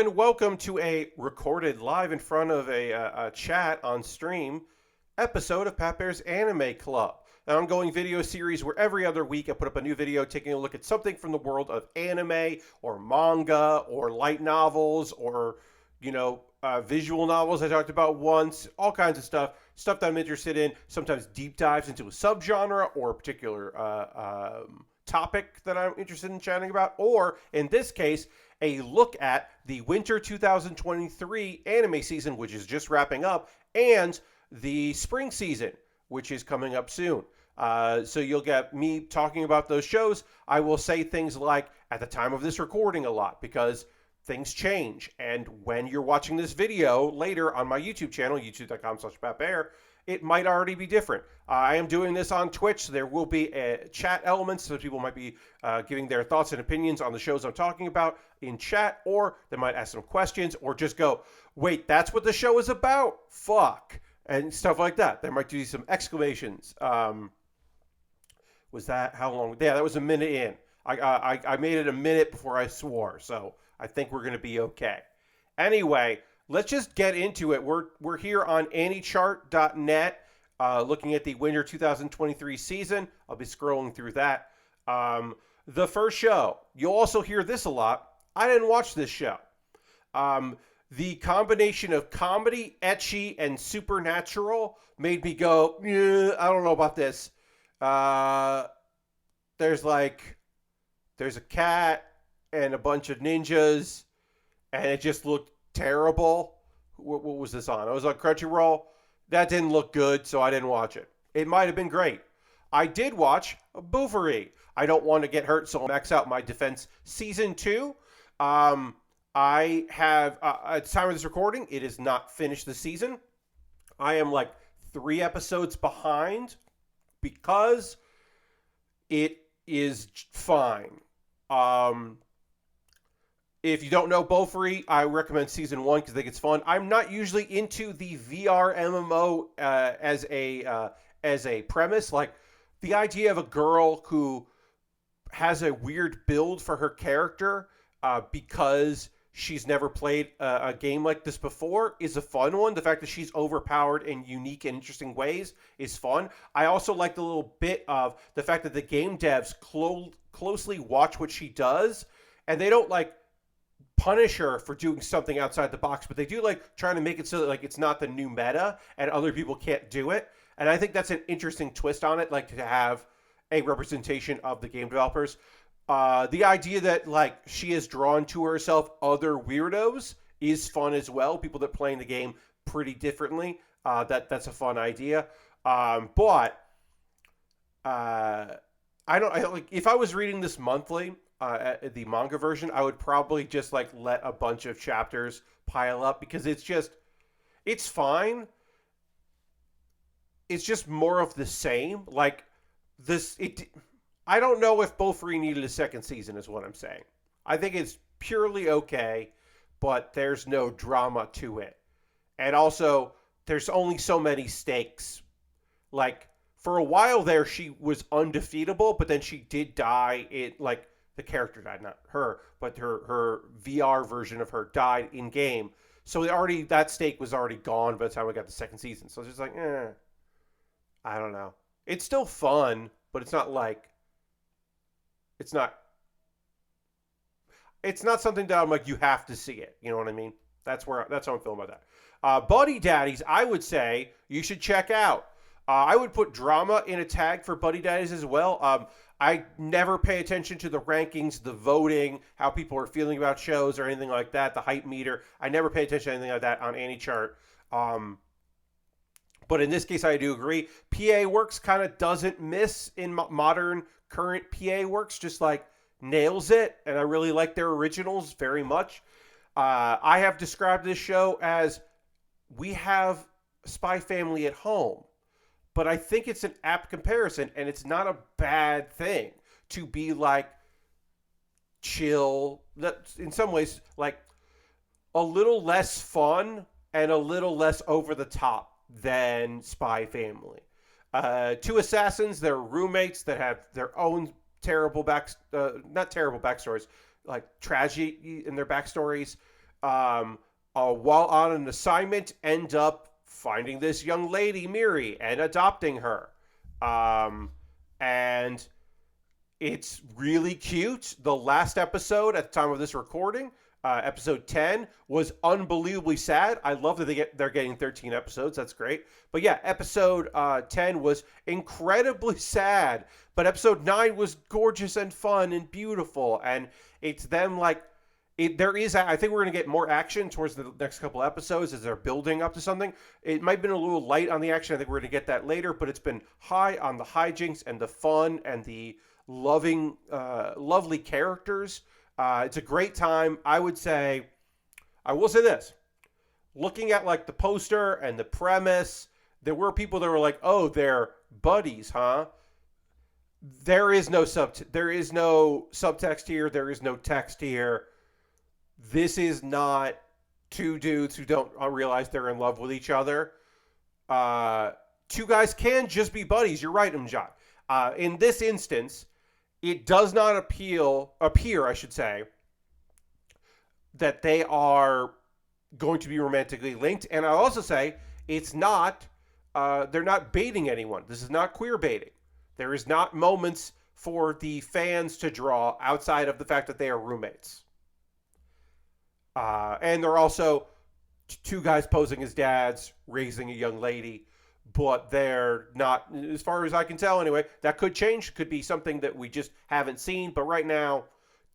and welcome to a recorded live in front of a chat on stream episode of Pat Bear's Anime Club, an ongoing video series where every other week I put up a new video taking a look at something from the world of anime or manga or light novels or, visual novels I talked about once, all kinds of stuff that I'm interested in, sometimes deep dives into a subgenre or a particular topic that I'm interested in chatting about, or in this case, a look at the winter 2023 anime season, which is just wrapping up, and the spring season, which is coming up soon. So you'll get me talking about those shows. I will say things like at the time of this recording a lot because things change. And when you're watching this video later on my YouTube channel, youtube.com/PatBear, it might already be different. I am doing this on Twitch. So there will be chat elements, so people might be giving their thoughts and opinions on the shows I'm talking about in chat, or they might ask some questions, or just go, wait, that's what the show is about? Fuck. And stuff like that. There might be some exclamations. Was that how long? Yeah, that was a minute in. I made it a minute before I swore, so I think we're going to be okay. Anyway, let's just get into it. We're here on anychart.net looking at the winter 2023 season. I'll be scrolling through that. The first show, you'll also hear this a lot. I didn't watch this show. The combination of comedy, ecchi, and supernatural made me go, I don't know about this. There's a cat and a bunch of ninjas, and it just looked terrible. What was this on? I was on Crunchyroll. That didn't look good, so I didn't watch it. It might have been great. I did watch Bouverie. I don't want to get hurt, so I'll max out my defense. Season 2. I have, at the time of this recording, it is not finished the season. I am like 3 episodes behind because it is fine. If you don't know Bouverie, I recommend season 1 because I think it's fun. I'm not usually into the VR MMO as a premise. Like the idea of a girl who has a weird build for her character because she's never played a game like this before is a fun one. The fact that she's overpowered in unique and interesting ways is fun. I also like the little bit of the fact that the game devs closely watch what she does, and they don't like punish her for doing something outside the box, but they do like trying to make it so that like it's not the new meta and other people can't do it. And I think that's an interesting twist on it, like to have a representation of the game developers. The idea that like she is drawn to herself other weirdos is fun as well. People that play in the game pretty differently. That's a fun idea. But I don't like if I was reading this monthly, the manga version, I would probably just like let a bunch of chapters pile up because it's fine. It's just more of the same. Like I don't know if Bouverie needed a second season is what I'm saying. I think it's purely okay, but there's no drama to it. And also, there's only so many stakes. Like, for a while there, she was undefeatable, but then she did die. The character died, not her, but her VR version of her died in game. So that stake was already gone by the time we got the second season. So it's just like, I don't know. It's still fun, but it's not like, it's not something that I'm like, you have to see it. You know what I mean? That's how I'm feeling about that. Buddy Daddies, I would say you should check out. I would put drama in a tag for Buddy Daddies as well. I never pay attention to the rankings, the voting, how people are feeling about shows or anything like that, the hype meter. I never pay attention to anything like that on any chart. But in this case, I do agree. PA Works kind of doesn't miss in modern current PA Works, just like nails it. And I really like their originals very much. I have described this show as we have Spy Family at home. But I think it's an apt comparison, and it's not a bad thing to be like chill. That in some ways, like a little less fun and a little less over the top than Spy Family. 2 assassins, they're roommates that have their own terrible not terrible backstories, like tragedy in their backstories. um, while on an assignment, end up finding this young lady, Miri, and adopting her. Um, and it's really cute. The last episode at the time of this recording, episode 10, was unbelievably sad. I love that they're getting 13 episodes. That's great. But yeah, episode 10 was incredibly sad. But episode 9 was gorgeous and fun and beautiful. And it's them like there is. I think we're going to get more action towards the next couple episodes as they're building up to something. It might have been a little light on the action. I think we're going to get that later, but it's been high on the hijinks and the fun and the lovely characters. It's a great time. I will say this: looking at like the poster and the premise, there were people that were like, "Oh, they're buddies, huh?" There is no subtext here. There is no text here. This is not two dudes who don't realize they're in love with each other. Two guys can just be buddies. You're right, Umjad. In this instance, it does not appear, I should say, that they are going to be romantically linked. And I'll also say it's not, they're not baiting anyone. This is not queer baiting. There is not moments for the fans to draw outside of the fact that they are roommates. And they're also two guys posing as dads, raising a young lady, but they're not, as far as I can tell anyway. That could change. Could be something that we just haven't seen, but right now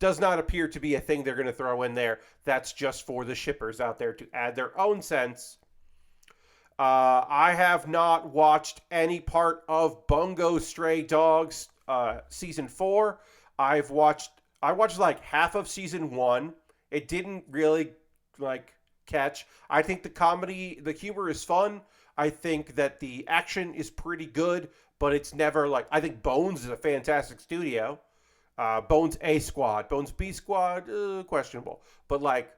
does not appear to be a thing they're going to throw in there. That's just for the shippers out there to add their own sense. I have not watched any part of Bungo Stray Dogs season 4. I watched like half of season 1. It didn't really like catch. I think the humor is fun. I think that the action is pretty good, but it's never like, I think Bones is a fantastic studio. Bones A Squad, Bones B Squad, questionable. But like,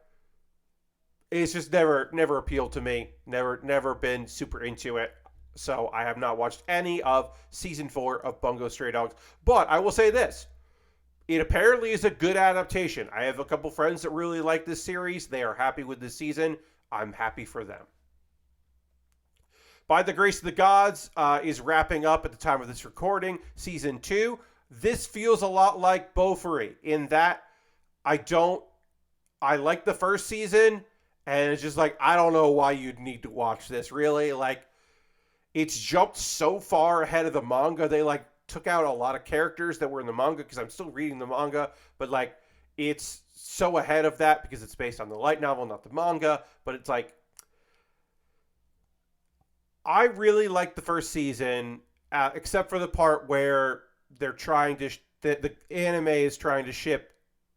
it's just never appealed to me. Never been super into it. So I have not watched any of season 4 of Bungo Stray Dogs. But I will say this. It apparently is a good adaptation. I have a couple friends that really like this series. They are happy with this season. I'm happy for them. By the Grace of the Gods is wrapping up at the time of this recording. Season 2. This feels a lot like Beaufry in that I like the first season, and it's just like, I don't know why you'd need to watch this, really. Like, it's jumped so far ahead of the manga. They like took out a lot of characters that were in the manga, because I'm still reading the manga, but like, it's so ahead of that because it's based on the light novel, not the manga. But it's like, I really liked the first season, except for the part where they're trying to the anime is trying to ship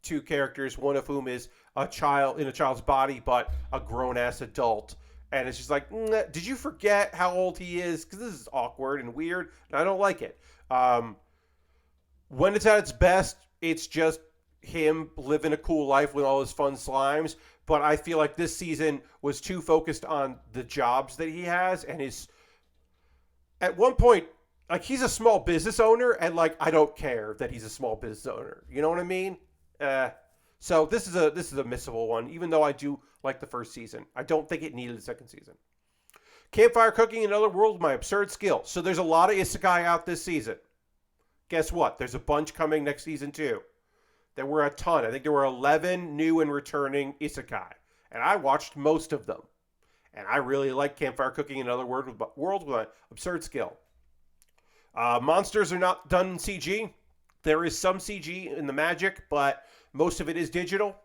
two characters, one of whom is a child in a child's body, but a grown ass adult. And it's just like, did you forget how old he is? Because this is awkward and weird, and I don't like it. When it's at its best, it's just him living a cool life with all his fun slimes. But I feel like this season was too focused on the jobs that he has, and his. At one point, like, he's a small business owner, and like, I don't care that he's a small business owner. You know what I mean? So this is a missable one, even though I do like the first season. I don't think it needed a second season. Campfire cooking in another world with my absurd skill. So there's a lot of isekai out this season. Guess what? There's a bunch coming next season too. There were a ton. I think there were 11 new and returning isekai. And I watched most of them. And I really like Campfire cooking in another world with my absurd skill. Monsters are not done in CG. There is some CG in the magic, but most of it is digital.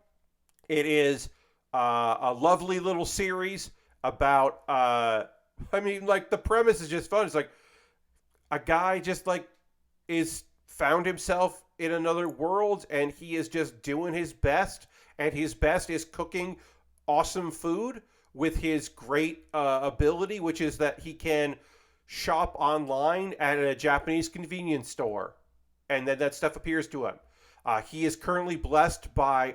It is a lovely little series about, the premise is just fun. It's like a guy just like is found himself in another world, and he is just doing his best, and his best is cooking awesome food with his great ability, which is that he can shop online at a Japanese convenience store, and then that stuff appears to him. He is currently blessed by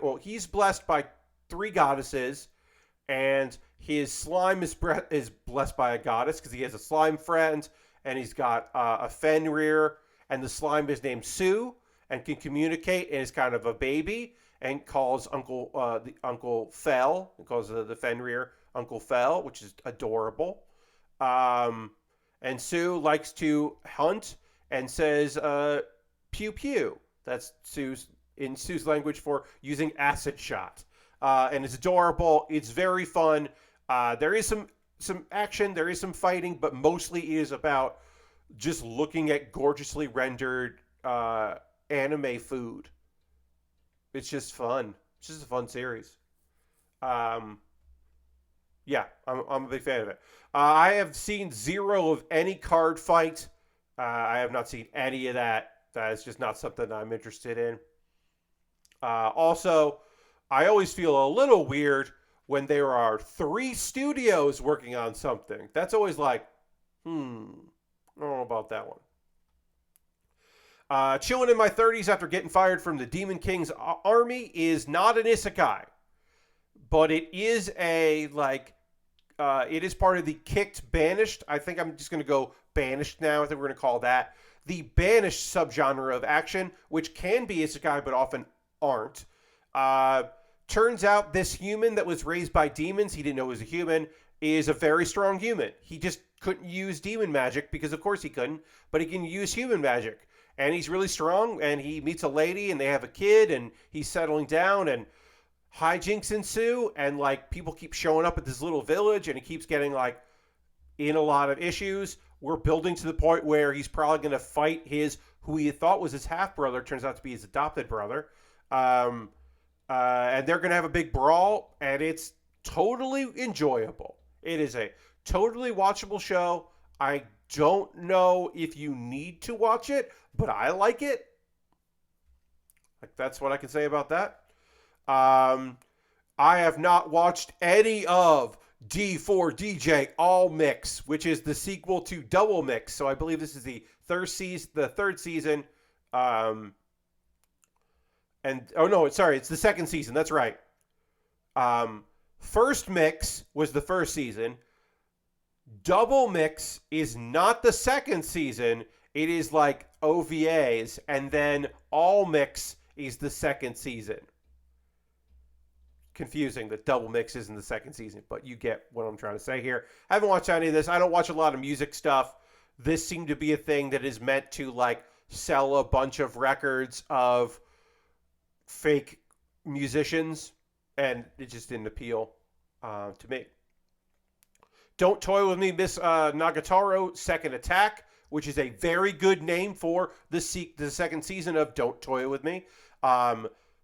3 goddesses, and his slime is blessed by a goddess because he has a slime friend, and he's got a Fenrir, and the slime is named Sue and can communicate and is kind of a baby. and calls the Uncle Fell, and calls the Fenrir Uncle Fell, which is adorable. Um, and Sue likes to hunt and says pew pew. That's Sue's language for using acid shot. And it's adorable. It's very fun. There is some action, there is some fighting, but mostly it is about just looking at gorgeously rendered anime food. It's just fun. It's just a fun series. Um, yeah, I'm a big fan of it. I have seen zero of any card fight. I have not seen any of that. That is just not something I'm interested in. Also, I always feel a little weird when there are three studios working on something. That's always like, I don't know about that one. Chilling in my 30s after getting fired from the Demon King's army is not an isekai, but it is it is part of the kicked banished. I think I'm just going to go banished now. I think we're going to call that the banished subgenre of action, which can be isekai but often aren't. Turns out this human that was raised by demons, he didn't know he was a human, is a very strong human. He just couldn't use demon magic because of course he couldn't, but he can use human magic. And he's really strong, and he meets a lady, and they have a kid, and he's settling down, and hijinks ensue, and people keep showing up at this little village, and he keeps getting in a lot of issues. We're building to the point where he's probably going to fight who he thought was his half brother, turns out to be his adopted brother. And they're going to have a big brawl, and it's totally enjoyable. It is a totally watchable show. I don't know if you need to watch it, but I like it. That's what I can say about that. I have not watched any of D4DJ All Mix, which is the sequel to Double Mix. So I believe this is the third season. It's the second season. That's right. First Mix was the first season. Double Mix is not the second season. It is OVAs, and then All Mix is the second season. Confusing that Double Mix isn't the second season, but you get what I'm trying to say here. I haven't watched any of this. I don't watch a lot of music stuff. This seemed to be a thing that is meant to sell a bunch of records of fake musicians, and it just didn't appeal to me. Don't Toy With Me, Miss Nagatoro Second Attack, which is a very good name for the second season of Don't Toy With Me.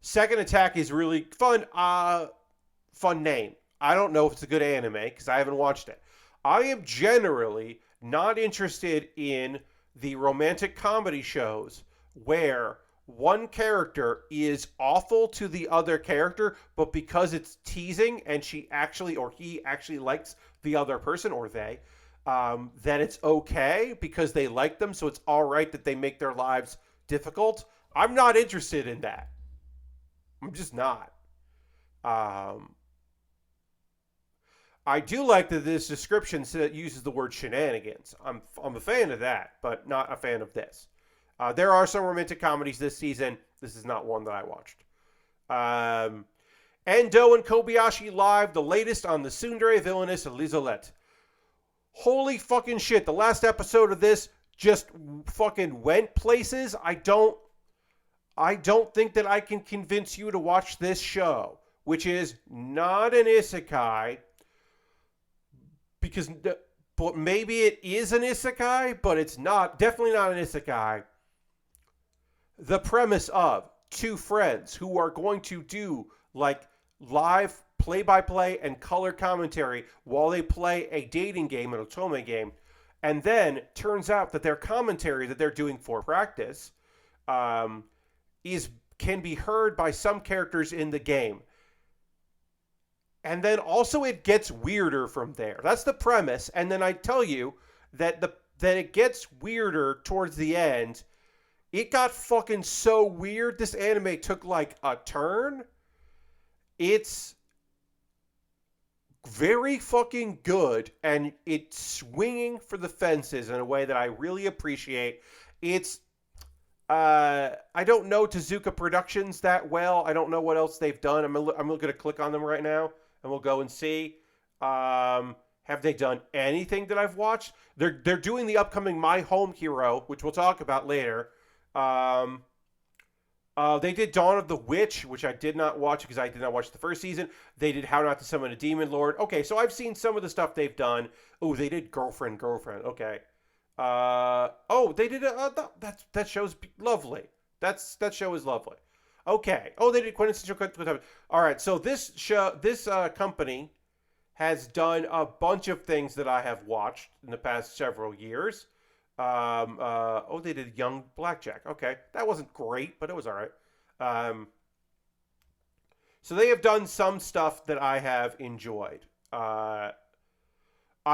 Second Attack is really fun. Fun name. I don't know if it's a good anime because I haven't watched it. I am generally not interested in the romantic comedy shows where one character is awful to the other character, but because it's teasing and he actually likes the other person, or they, that it's okay because they like them, so it's all right that they make their lives difficult. I'm not interested in that. I'm just not. I do like that this description uses the word shenanigans. I'm a fan of that, but not a fan of this. There are some romantic comedies this season. This is not one that I watched. Endo and Kobayashi Live, the latest on the tsundere villainess Elizaleth. Holy fucking shit. The last episode of this just fucking went places. I don't think that I can convince you to watch this show, which is not an isekai, but maybe it is an isekai, but it's not, definitely not an isekai. The premise of two friends who are going to do live play-by-play and color commentary while they play a dating game, an otome game, and then turns out that their commentary that they're doing for practice can be heard by some characters in the game. And then also it gets weirder from there. That's the premise. And then I tell you that it gets weirder towards the end. It got fucking so weird. This anime took a turn. It's very fucking good, and it's swinging for the fences in a way that I really appreciate. It's I don't know Tezuka Productions that well. I don't know what else they've done. I'm going to click on them right now, and we'll go and see. Have they done anything that I've watched? They're doing the upcoming My Home Hero, which we'll talk about later. Um, they did Dawn of the Witch, which I did not watch because I did not watch the first season. They did How Not to Summon a Demon Lord. Okay, so I've seen some of the stuff they've done. Oh, they did Girlfriend. Okay. Oh, they did that show's lovely. That show is lovely. Okay. Oh, they did Quintessential. All right. So this company has done a bunch of things that I have watched in the past several years. Oh, they did Young Blackjack. Okay, that wasn't great, but it was all right. Um, so they have done some stuff that I have enjoyed. I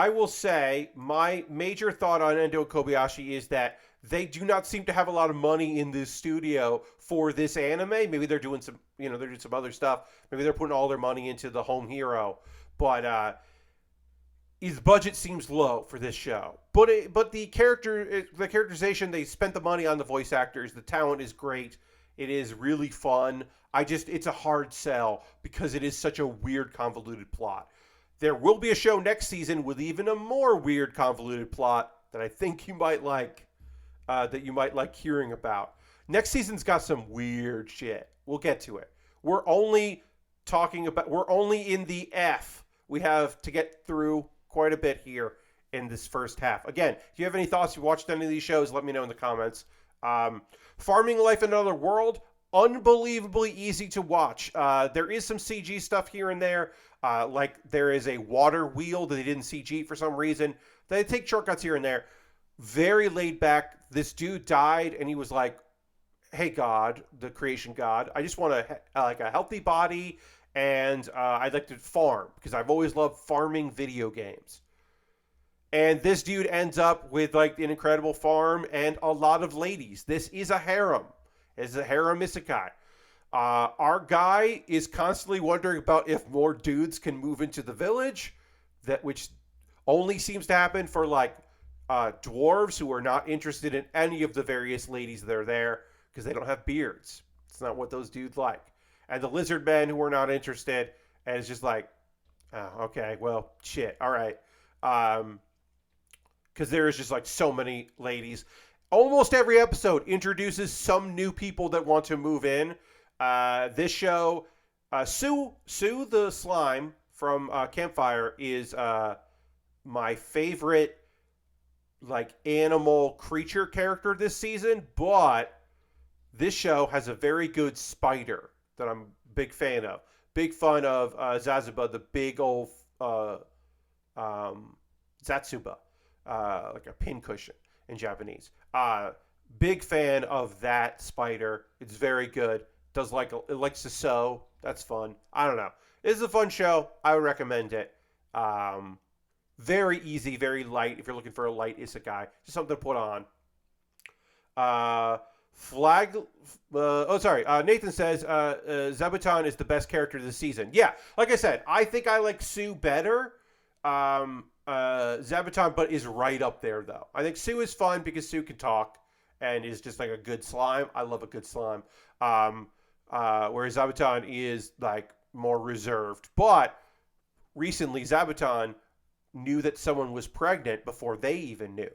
will say my major thought on Endo Kobayashi is that they do not seem to have a lot of money in this studio for this anime. Maybe they're doing some, they're doing some other stuff. Maybe they're putting all their money into the home hero, but his budget seems low for this show. But the characterization, they spent the money on the voice actors. The talent is great. It is really fun. It's a hard sell because it is such a weird, convoluted plot. There will be a show next season with even a more weird, convoluted plot that I think you might like, that you might like hearing about. Next season's got some weird shit. We'll get to it. We're only in the F. We have to get through quite a bit here in this first half. Again, if you have any thoughts, you watched any of these shows, let me know in the comments. Farming Life in Another World, unbelievably easy to watch. There is some CG stuff here and there. Like there is a water wheel that they didn't CG for some reason. They take shortcuts here and there. Very laid back. This dude died and he was like, hey God, the creation God, I just want a healthy body, and I'd like to farm because I've always loved farming video games. And this dude ends up with like an incredible farm and a lot of ladies. This is a harem. It's a harem isekai. Our guy is constantly wondering about if more dudes can move into the village, which only seems to happen for like dwarves who are not interested in any of the various ladies that are there because they don't have beards. It's not what those dudes like. And the lizard men who are not interested, and it's just like, oh, okay, well, shit, all right. Because there is just like so many ladies. Almost every episode introduces some new people that want to move in. This show, Sue the slime from Campfire is my favorite like animal creature character this season, but this show has a very good spider that I'm a big fan of. Big fan of Zazuba, the big old Zatsuba, like a pincushion in Japanese. Big fan of that spider. It's very good. It likes to sew. That's fun. I don't know. It's a fun show. I would recommend it. Very easy, very light. If you're looking for a light isekai, just something to put on. Nathan says Zabuton is the best character this season. Yeah, like I said, I think I like Sue better. Zabuton, but is right up there though. I think Sue is fun because Sue can talk and is just like a good slime. I love a good slime. Whereas Zabuton is like more reserved. But recently, Zabuton knew that someone was pregnant before they even knew.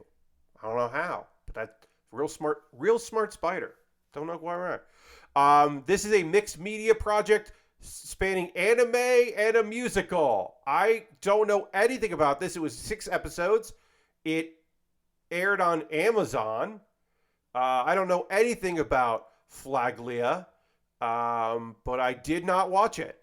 I don't know how, but that's real smart spider. Don't know why we're This is a mixed media project spanning anime and a musical. I don't know anything about this. It was 6 episodes. It aired on Amazon. I don't know anything about Flaglia, but I did not watch it.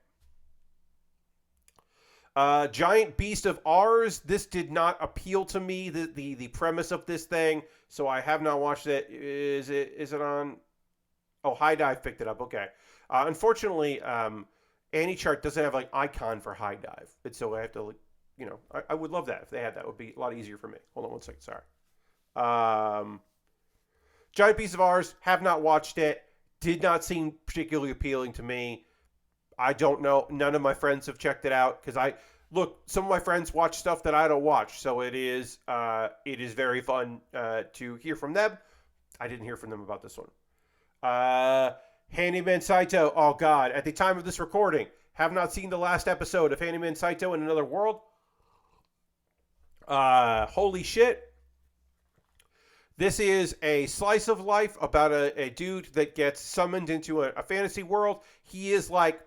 Giant Beast of Ours. This did not appeal to me. The premise of this thing, so I have not watched it. Is it on? Oh, High Dive picked it up. Okay. Unfortunately, AnyChart doesn't have like icon for High Dive, and so I have to, I would love that if they had that. It would be a lot easier for me. Hold on one second. Sorry. Giant Beast of Ours. Have not watched it. Did not seem particularly appealing to me. I don't know. None of my friends have checked it out because some of my friends watch stuff that I don't watch. So it is very fun to hear from them. I didn't hear from them about this one. Uh, Handyman Saito. Oh God! At the time of this recording, have not seen the last episode of Handyman Saito in Another World. Holy shit! This is a slice of life about a dude that gets summoned into a fantasy world. He's like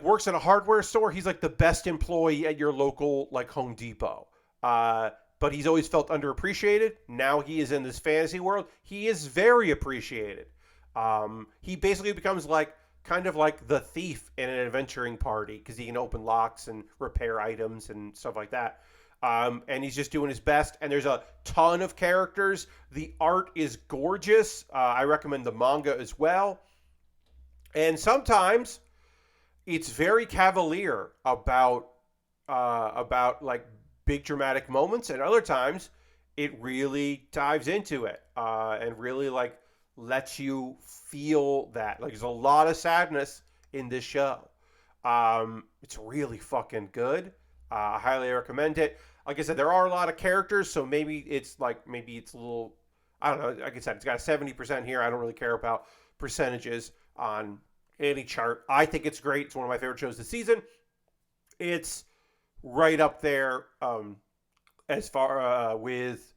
works at a hardware store. He's like the best employee at your local like Home Depot. But he's always felt underappreciated. Now he is in this fantasy world. He is very appreciated. He basically becomes like kind of like the thief in an adventuring party because he can open locks and repair items and stuff like that. And he's just doing his best. And there's a ton of characters. The art is gorgeous. I recommend the manga as well. And sometimes it's very cavalier about like big dramatic moments, and other times it really dives into it and really like lets you feel that. Like there's a lot of sadness in this show. It's really fucking good. I highly recommend it. Like I said, there are a lot of characters, so maybe it's a little. I don't know. Like I said, it's got a 70% here. I don't really care about percentages on any chart. I think it's great. It's one of my favorite shows this season. It's right up there as far with.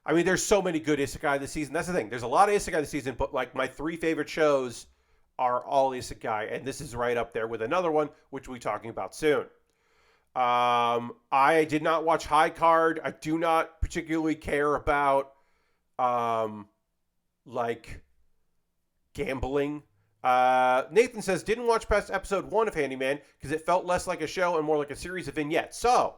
I mean, there's so many good isekai this season. That's the thing. There's a lot of isekai this season, but like my 3 favorite shows are all isekai, and this is right up there with another one, which we'll be talking about soon. I did not watch High Card. I do not particularly care about like gambling. Nathan says, didn't watch past episode 1 of Handyman because it felt less like a show and more like a series of vignettes. So,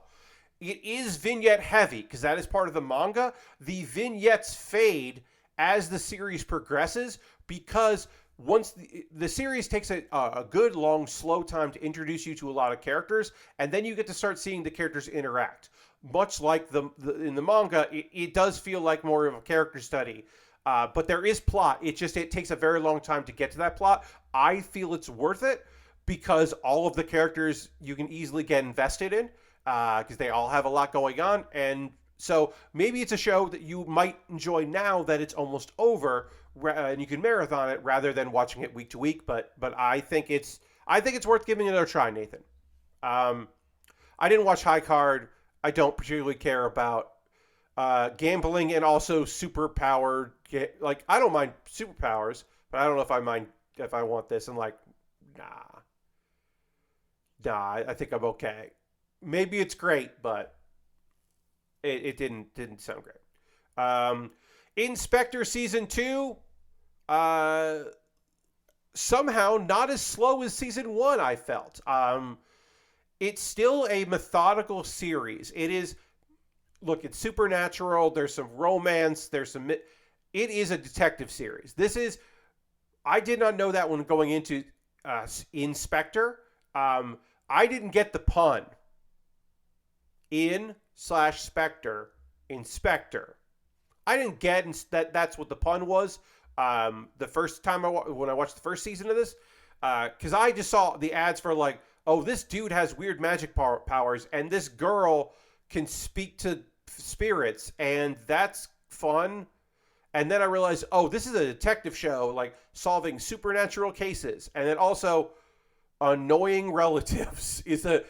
it is vignette heavy because that is part of the manga. The vignettes fade as the series progresses because once the series takes a good, long, slow time to introduce you to a lot of characters, and then you get to start seeing the characters interact. Much like in the manga, it does feel like more of a character study. But there is plot. It takes a very long time to get to that plot. I feel it's worth it because all of the characters you can easily get invested in because they all have a lot going on. And so maybe it's a show that you might enjoy now that it's almost over and you can marathon it rather than watching it week to week. But I think it's worth giving it another try, Nathan. I didn't watch High Card. I don't particularly care about gambling and also superpowered. Like I don't mind superpowers, but I don't know if I want this. And like, nah. I think I'm okay. Maybe it's great, but it didn't sound great. Inspector season 2, somehow not as slow as season 1. I felt. It's still a methodical series. It is. Look, it's supernatural. There's some romance. It is a detective series. I did not know that when going into Inspector. I didn't get the pun. In/Spectre, Inspector. I didn't get that's what the pun was. The first time when I watched the first season of this, because I just saw the ads for like, oh, this dude has weird magic powers, and this girl can speak to spirits, and that's fun. And then I realized, oh, this is a detective show, like solving supernatural cases, and then also annoying relatives is a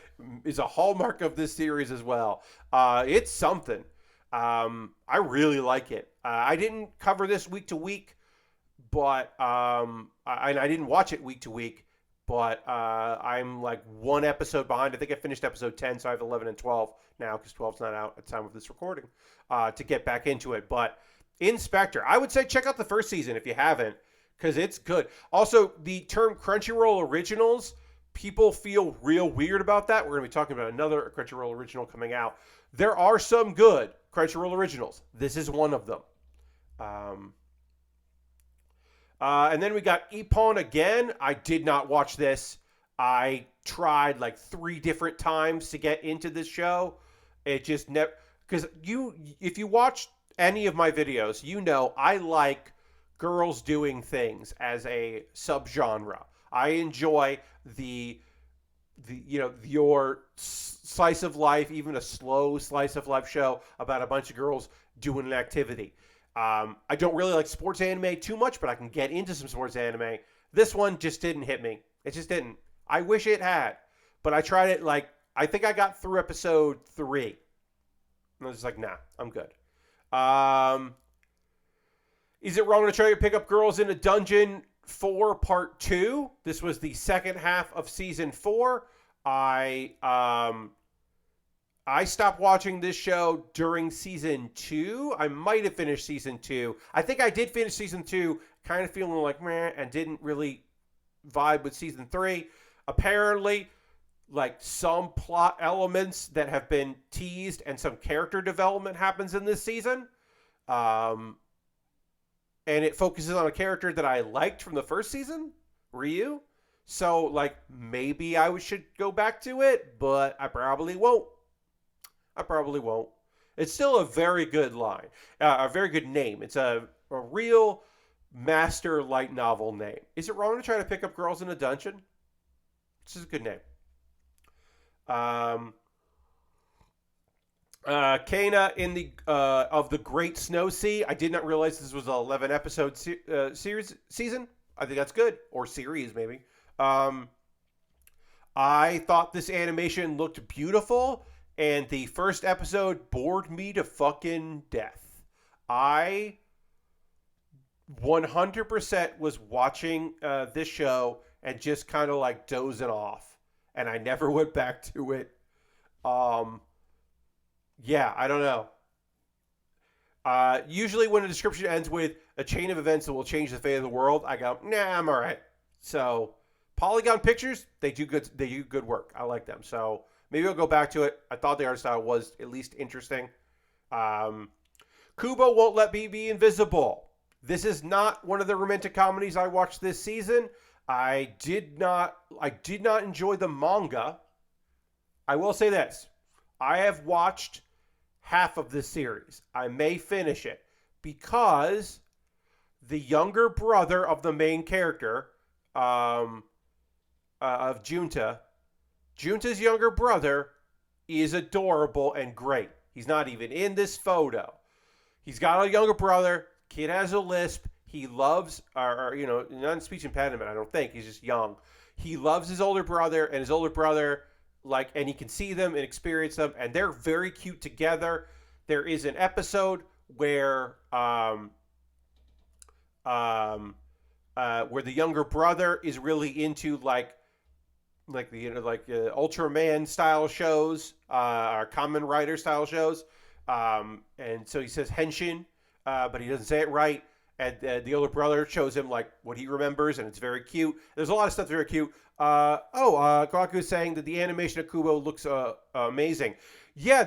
hallmark of this series as well. It's something. I really like it. I didn't cover this week to week, but I didn't watch it week to week. But I'm like 1 episode behind. I think I finished episode 10, so I have 11 and 12 now because 12's not out at the time of this recording to get back into it. But Inspector, I would say check out the first season if you haven't because it's good. Also, the term Crunchyroll Originals, people feel real weird about that. We're going to be talking about another Crunchyroll Original coming out. There are some good Crunchyroll Originals. This is one of them. And then we got Ippon again. I did not watch this. I tried like 3 different times to get into this show. It just never... Because if you watch any of my videos, you know I like girls doing things as a subgenre. I enjoy your slice of life, even a slow slice of life show about a bunch of girls doing an activity. I don't really like sports anime too much, but I can get into some sports anime. This one just didn't hit me. It just didn't. I wish it had, but I tried it I think I got through episode 3. And I was just like, nah, I'm good. Um, is it wrong to try to pick up girls in a dungeon 4 part 2? This was the second half of season 4. I stopped watching this show during season 2. I might have finished season 2. I think I did finish season 2, kind of feeling like meh, and didn't really vibe with season 3. Apparently, some plot elements that have been teased and some character development happens in this season. And it focuses on a character that I liked from the first season, Ryu. So, maybe I should go back to it, but I probably won't. It's still a very good line, a very good name. It's a real master light novel name. Is it wrong to try to pick up girls in a dungeon? It's just a good name. Kana in the of the Great Snow Sea. I did not realize this was an 11 episode season. I think that's good, or series maybe. I thought this animation looked beautiful, and the first episode bored me to fucking death. I 100% was watching this show and just kind of dozing off, and I never went back to it. Yeah, I don't know. Usually when a description ends with a chain of events that will change the fate of the world, I go, nah, I'm all right. So Polygon Pictures, they do good work. I like them. So maybe I'll go back to it. I thought the art style was at least interesting. Kubo Won't Let Me Be Invisible. This is not one of the romantic comedies I watched this season. I did not enjoy the manga. I will say this. I have watched half of this series. I may finish it because the younger brother of the main character of Junta's younger brother is adorable and great. He's not even in this photo. He's got a younger brother. Kid has a lisp. He loves, not in speech impediment, I don't think. He's just young. He loves his older brother, and his older brother, and he can see them and experience them, and they're very cute together. There is an episode where the younger brother is really into Ultraman style shows, or Kamen Rider style shows, and so he says henshin, but he doesn't say it right. And the older brother shows him what he remembers, and it's very cute. There's a lot of stuff that's very cute. Kwaku is saying that the animation of Kubo looks amazing. Yeah,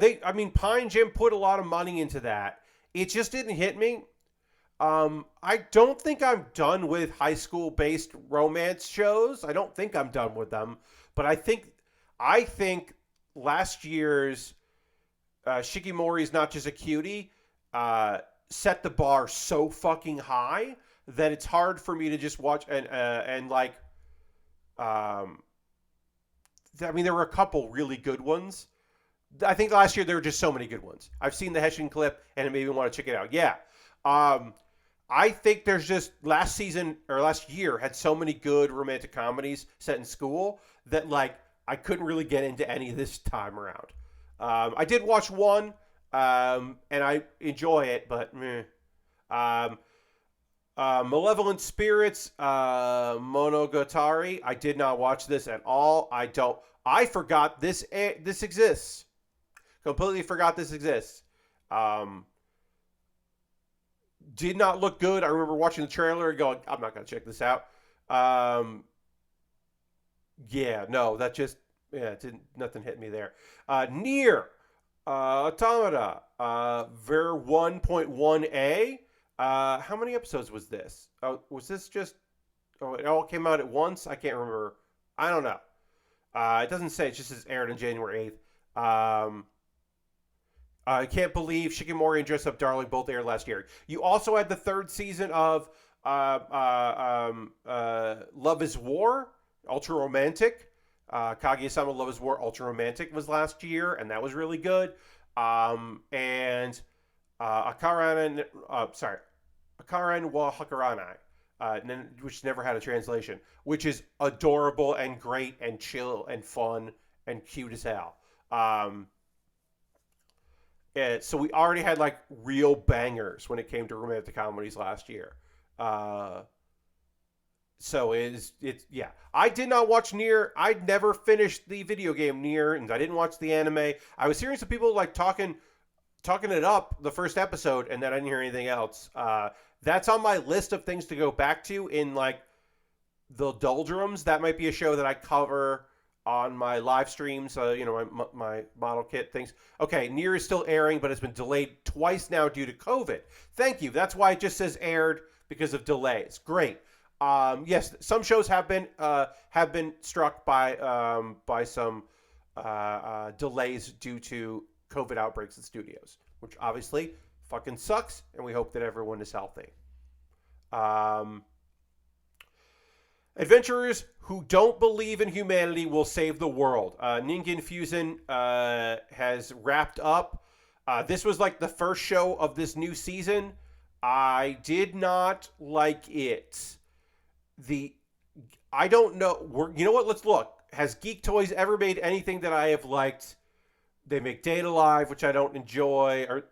Pine Jam put a lot of money into that. It just didn't hit me. I don't think I'm done with high school based romance shows. I don't think I'm done with them, but I think last year's Shikimori's Not Just a Cutie set the bar so fucking high that it's hard for me to just watch there were a couple really good ones. I think last year there were just so many good ones. I've seen the Hessian clip and it made me want to check it out. Yeah. I think there's just last year had so many good romantic comedies set in school that I couldn't really get into any this time around. I did watch one, and I enjoy it, but meh. Malevolent Spirits, Monogatari. I did not watch this at all. I forgot this exists. Completely forgot this exists. Did not look good. I remember watching the trailer and going, I'm not going to check this out. Nothing hit me there. Nier Automata, Ver 1.1a. How many episodes was this? Was this just... Oh, it all came out at once? I can't remember. I don't know. It doesn't say. It just says aired on January 8th. I can't believe Shikimori and Dress Up Darling both aired last year. You also had the third season of Love is War, Ultra Romantic. Kaguya-sama Love is War, Ultra Romantic was last year, and that was really good. And Akaran, Akaran wa Hakaranai, which never had a translation, which is adorable and great and chill and fun and cute as hell. Um, so we already had like real bangers when it came to romantic comedies last year. Uh, so it's yeah. I did not watch Near. I never finished the video game Near, and I didn't watch the anime. I was hearing some people like talking it up the first episode, and then I didn't hear anything else. That's on my list of things to go back to in like the doldrums. That might be a show that I cover on my live streams. My model kit things. Okay, Near is still airing, but it's been delayed twice now due to COVID. Thank you. That's why it just says aired because of delays. Great. Yes, some shows have been struck by some delays due to COVID outbreaks in studios, which obviously fucking sucks, and we hope that everyone is healthy. Um, Adventurers who don't believe in humanity will save the world. Ningen Fusion has wrapped up. This was like the first show of this new season. I did not like it. I don't know. You know what? Let's look. Has Geek Toys ever made anything that I have liked? They make Data Live, which I don't enjoy. Or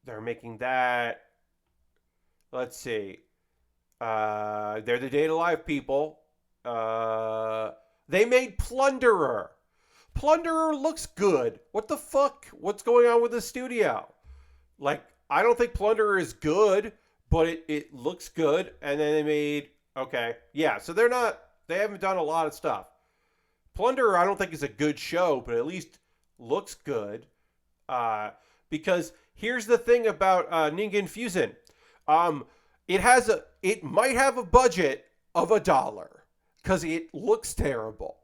they're making that. Let's see. They're the Data Live people. They made Plunderer. Plunderer looks good. What the fuck? What's going on with the studio? Like, I don't think Plunderer is good, but it looks good. And then they made okay, yeah. So they haven't done a lot of stuff. Plunderer, I don't think is a good show, but at least looks good. Because here's the thing about Ningen Fusion. It might have a budget of $1 because it looks terrible.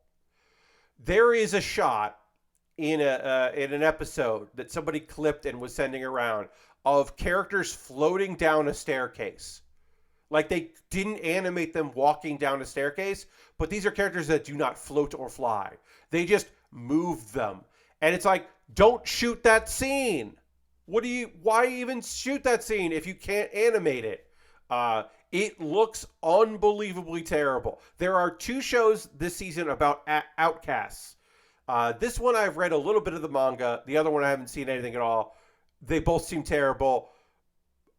There is a shot in an episode that somebody clipped and was sending around of characters floating down a staircase. Like they didn't animate them walking down a staircase, but these are characters that do not float or fly. They just move them. And it's like, don't shoot that scene. Why even shoot that scene if you can't animate it? It looks unbelievably terrible. There are 2 shows this season about outcasts. This one I've read a little bit of the manga. The other one I haven't seen anything at all. They both seem terrible.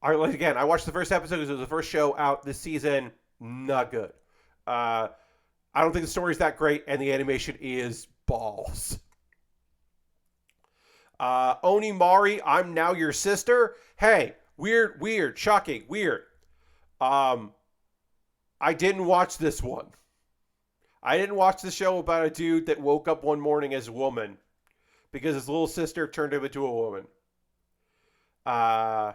Again, I watched the first episode because it was the first show out this season. Not good. I don't think the story's that great, and the animation is balls. Oni Mari, I'm Now Your Sister. Hey, weird, shocking, weird. I didn't watch this one. I didn't watch the show about a dude that woke up one morning as a woman because his little sister turned him into a woman. I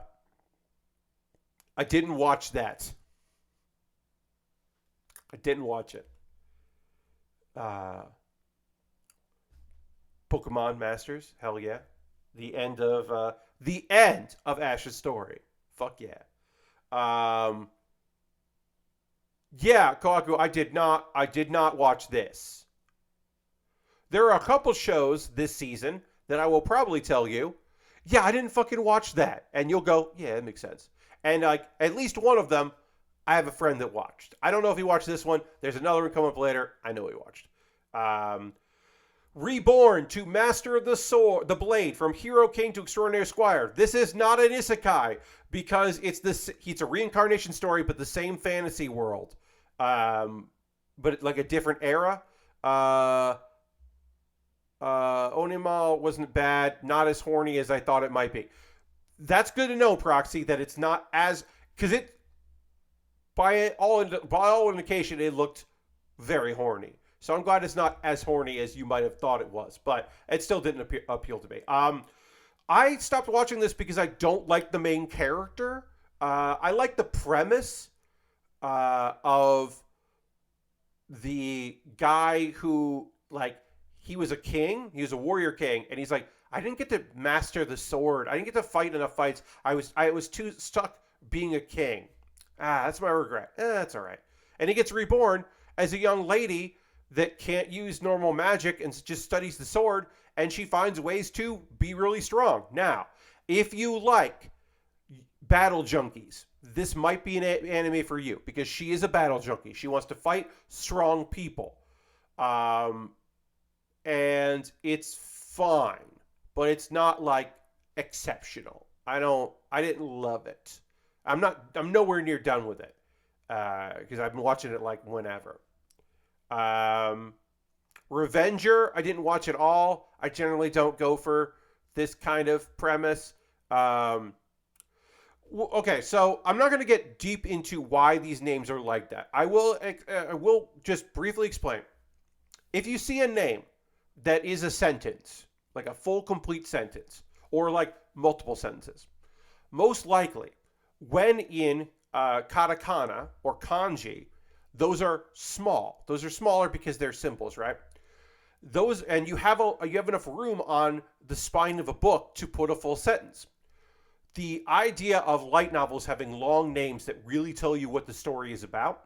didn't watch that. I didn't watch it. Pokemon Masters, hell yeah. The end of Ash's story. Fuck yeah. Yeah, Kawaku, I did not watch this. There are a couple shows this season that I will probably tell you, yeah, I didn't fucking watch that. And you'll go, yeah, it makes sense. And like at least one of them, I have a friend that watched. I don't know if he watched this one. There's another one coming up later. I know he watched. Reborn to Master of the Sword, the Blade, from Hero King to Extraordinary Squire. This is not an isekai because it's a reincarnation story, but the same fantasy world, but like a different era. Onimal wasn't bad, not as horny as I thought it might be. That's good to know, Proxy, that it's not as because it by all indication it looked very horny. So I'm glad it's not as horny as you might have thought it was, but it still didn't appeal to me. I stopped watching this because I don't like the main character. I like the premise of the guy who, like, he was a king. He was a warrior king, and he's like, I didn't get to master the sword. I didn't get to fight enough fights. I was too stuck being a king. That's my regret. That's all right. And he gets reborn as a young lady that can't use normal magic and just studies the sword, and she finds ways to be really strong. Now, if you like battle junkies, this might be an anime for you because she is a battle junkie. She wants to fight strong people. And it's fine, but it's not like exceptional. I didn't love it. I'm nowhere near done with it because I've been watching it like whenever. Revenger, I didn't watch at all. I generally don't go for this kind of premise. Okay, so I'm not going to get deep into why these names are like that. I will just briefly explain. If you see a name that is a sentence, like a full complete sentence, or like multiple sentences, most likely when in katakana or kanji, those are small. Those are smaller because they're symbols, right? Those, and you have enough room on the spine of a book to put a full sentence. The idea of light novels having long names that really tell you what the story is about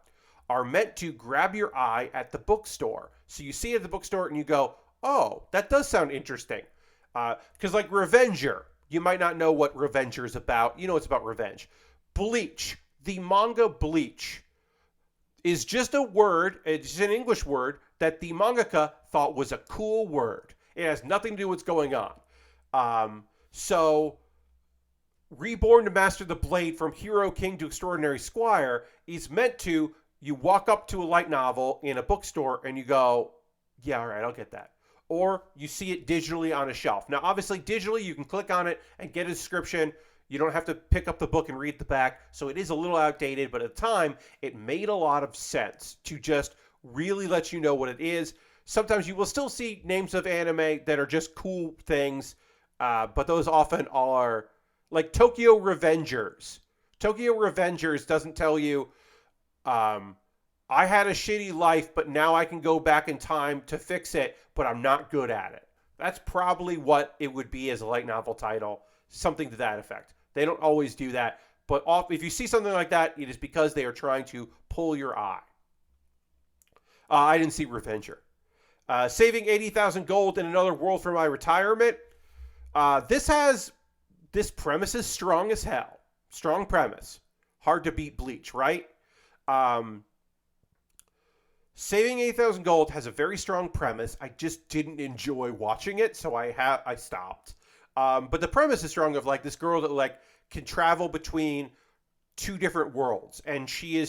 are meant to grab your eye at the bookstore. So you see it at the bookstore and you go, oh, that does sound interesting. Because like Revenger, you might not know what Revenger is about. You know it's about revenge. Bleach, the manga Bleach, is just a word, it's an English word, that the mangaka thought was a cool word. It has nothing to do with what's going on. So Reborn to Master the Blade from Hero King to Extraordinary Squire is meant to, you walk up to a light novel in a bookstore and you go, yeah, all right, I'll get that. Or you see it digitally on a shelf. Now, obviously, digitally, you can click on it and get a description. You don't have to pick up the book and read the back. So it is a little outdated, but at the time, it made a lot of sense to just really let you know what it is. Sometimes you will still see names of anime that are just cool things, but those often are like Tokyo Revengers. Tokyo Revengers doesn't tell you, I had a shitty life, but now I can go back in time to fix it, but I'm not good at it. That's probably what it would be as a light novel title, something to that effect. They don't always do that, but if you see something like that, it is because they are trying to pull your eye. I didn't see Revenger. Saving 80,000 gold in another world for my retirement. This premise is strong as hell. Strong premise. Hard to beat Bleach, right? Saving 8,000 gold has a very strong premise. I just didn't enjoy watching it, so I stopped. But the premise is strong of like this girl that like can travel between two different worlds, and she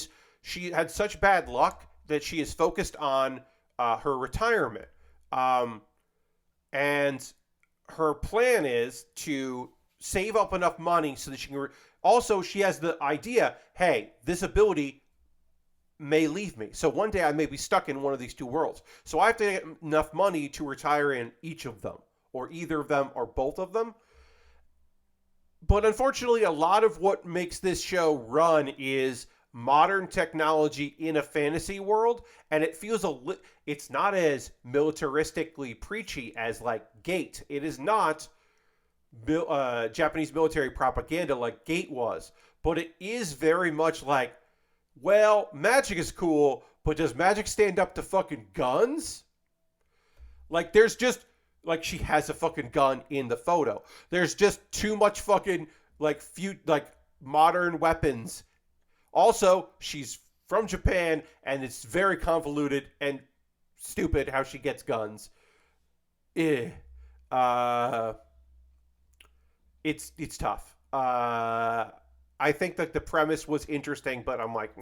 had such bad luck that she is focused on her retirement, and her plan is to save up enough money so that she can. Also, she has the idea, hey, this ability may leave me. So one day I may be stuck in one of these two worlds. So I have to get enough money to retire in each of them, or either of them, or both of them. But unfortunately, a lot of what makes this show run is modern technology in a fantasy world, and it feels it's not as militaristically preachy as like Gate. It is not Japanese military propaganda like Gate was, but it is very much like, well, magic is cool, but does magic stand up to fucking guns? Like, there's just, like, she has a fucking gun in the photo. There's just too much fucking, like, modern weapons. Also, she's from Japan, and it's very convoluted and stupid how she gets guns. It's tough. I think that the premise was interesting, but I'm like,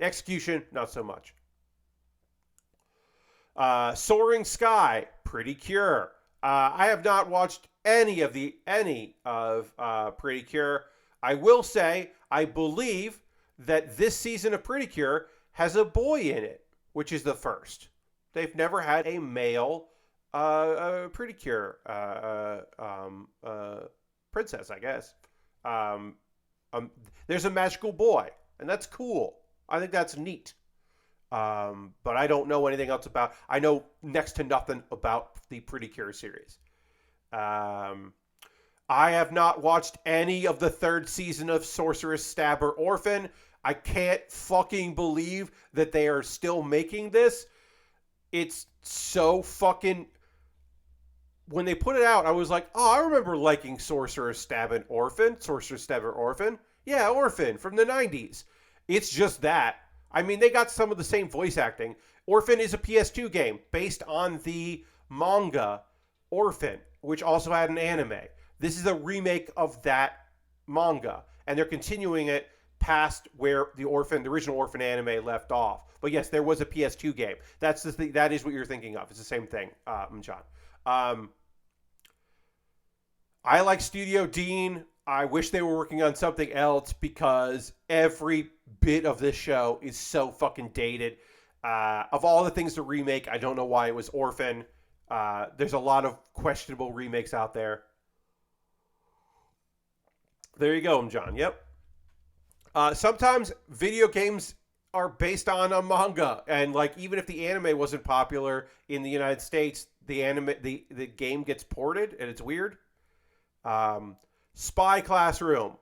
execution, not so much. Soaring Sky, Pretty Cure. I have not watched any of Pretty Cure. I will say, I believe that this season of Pretty Cure has a boy in it, which is the first. They've never had a male Pretty Cure princess, I guess. There's a magical boy, and that's cool. I think that's neat. But I don't know anything else about. I know next to nothing about the Pretty Cure series. I have not watched any of the third season of Sorceress, Stabber, Orphan. I can't fucking believe that they are still making this. It's so fucking. When they put it out, I was like, oh, I remember liking Sorcerer's Stab Orphan. Sorcerer's Stab Orphan. Yeah, Orphan from the 90s. It's just that. I mean, they got some of the same voice acting. Orphan is a PS2 game based on the manga Orphan, which also had an anime. This is a remake of that manga, and they're continuing it past where the original Orphan anime left off. But yes, there was a PS2 game. That's the thing. That is what you're thinking of. It's the same thing, John. Um, I like Studio Dean. I wish they were working on something else because every bit of this show is so fucking dated. Of all the things to remake, I don't know why it was Orphan. There's a lot of questionable remakes out there. There you go, John. Yep. Sometimes video games are based on a manga, and like even if the anime wasn't popular in the United States, the game gets ported, and it's weird. Spy Classroom,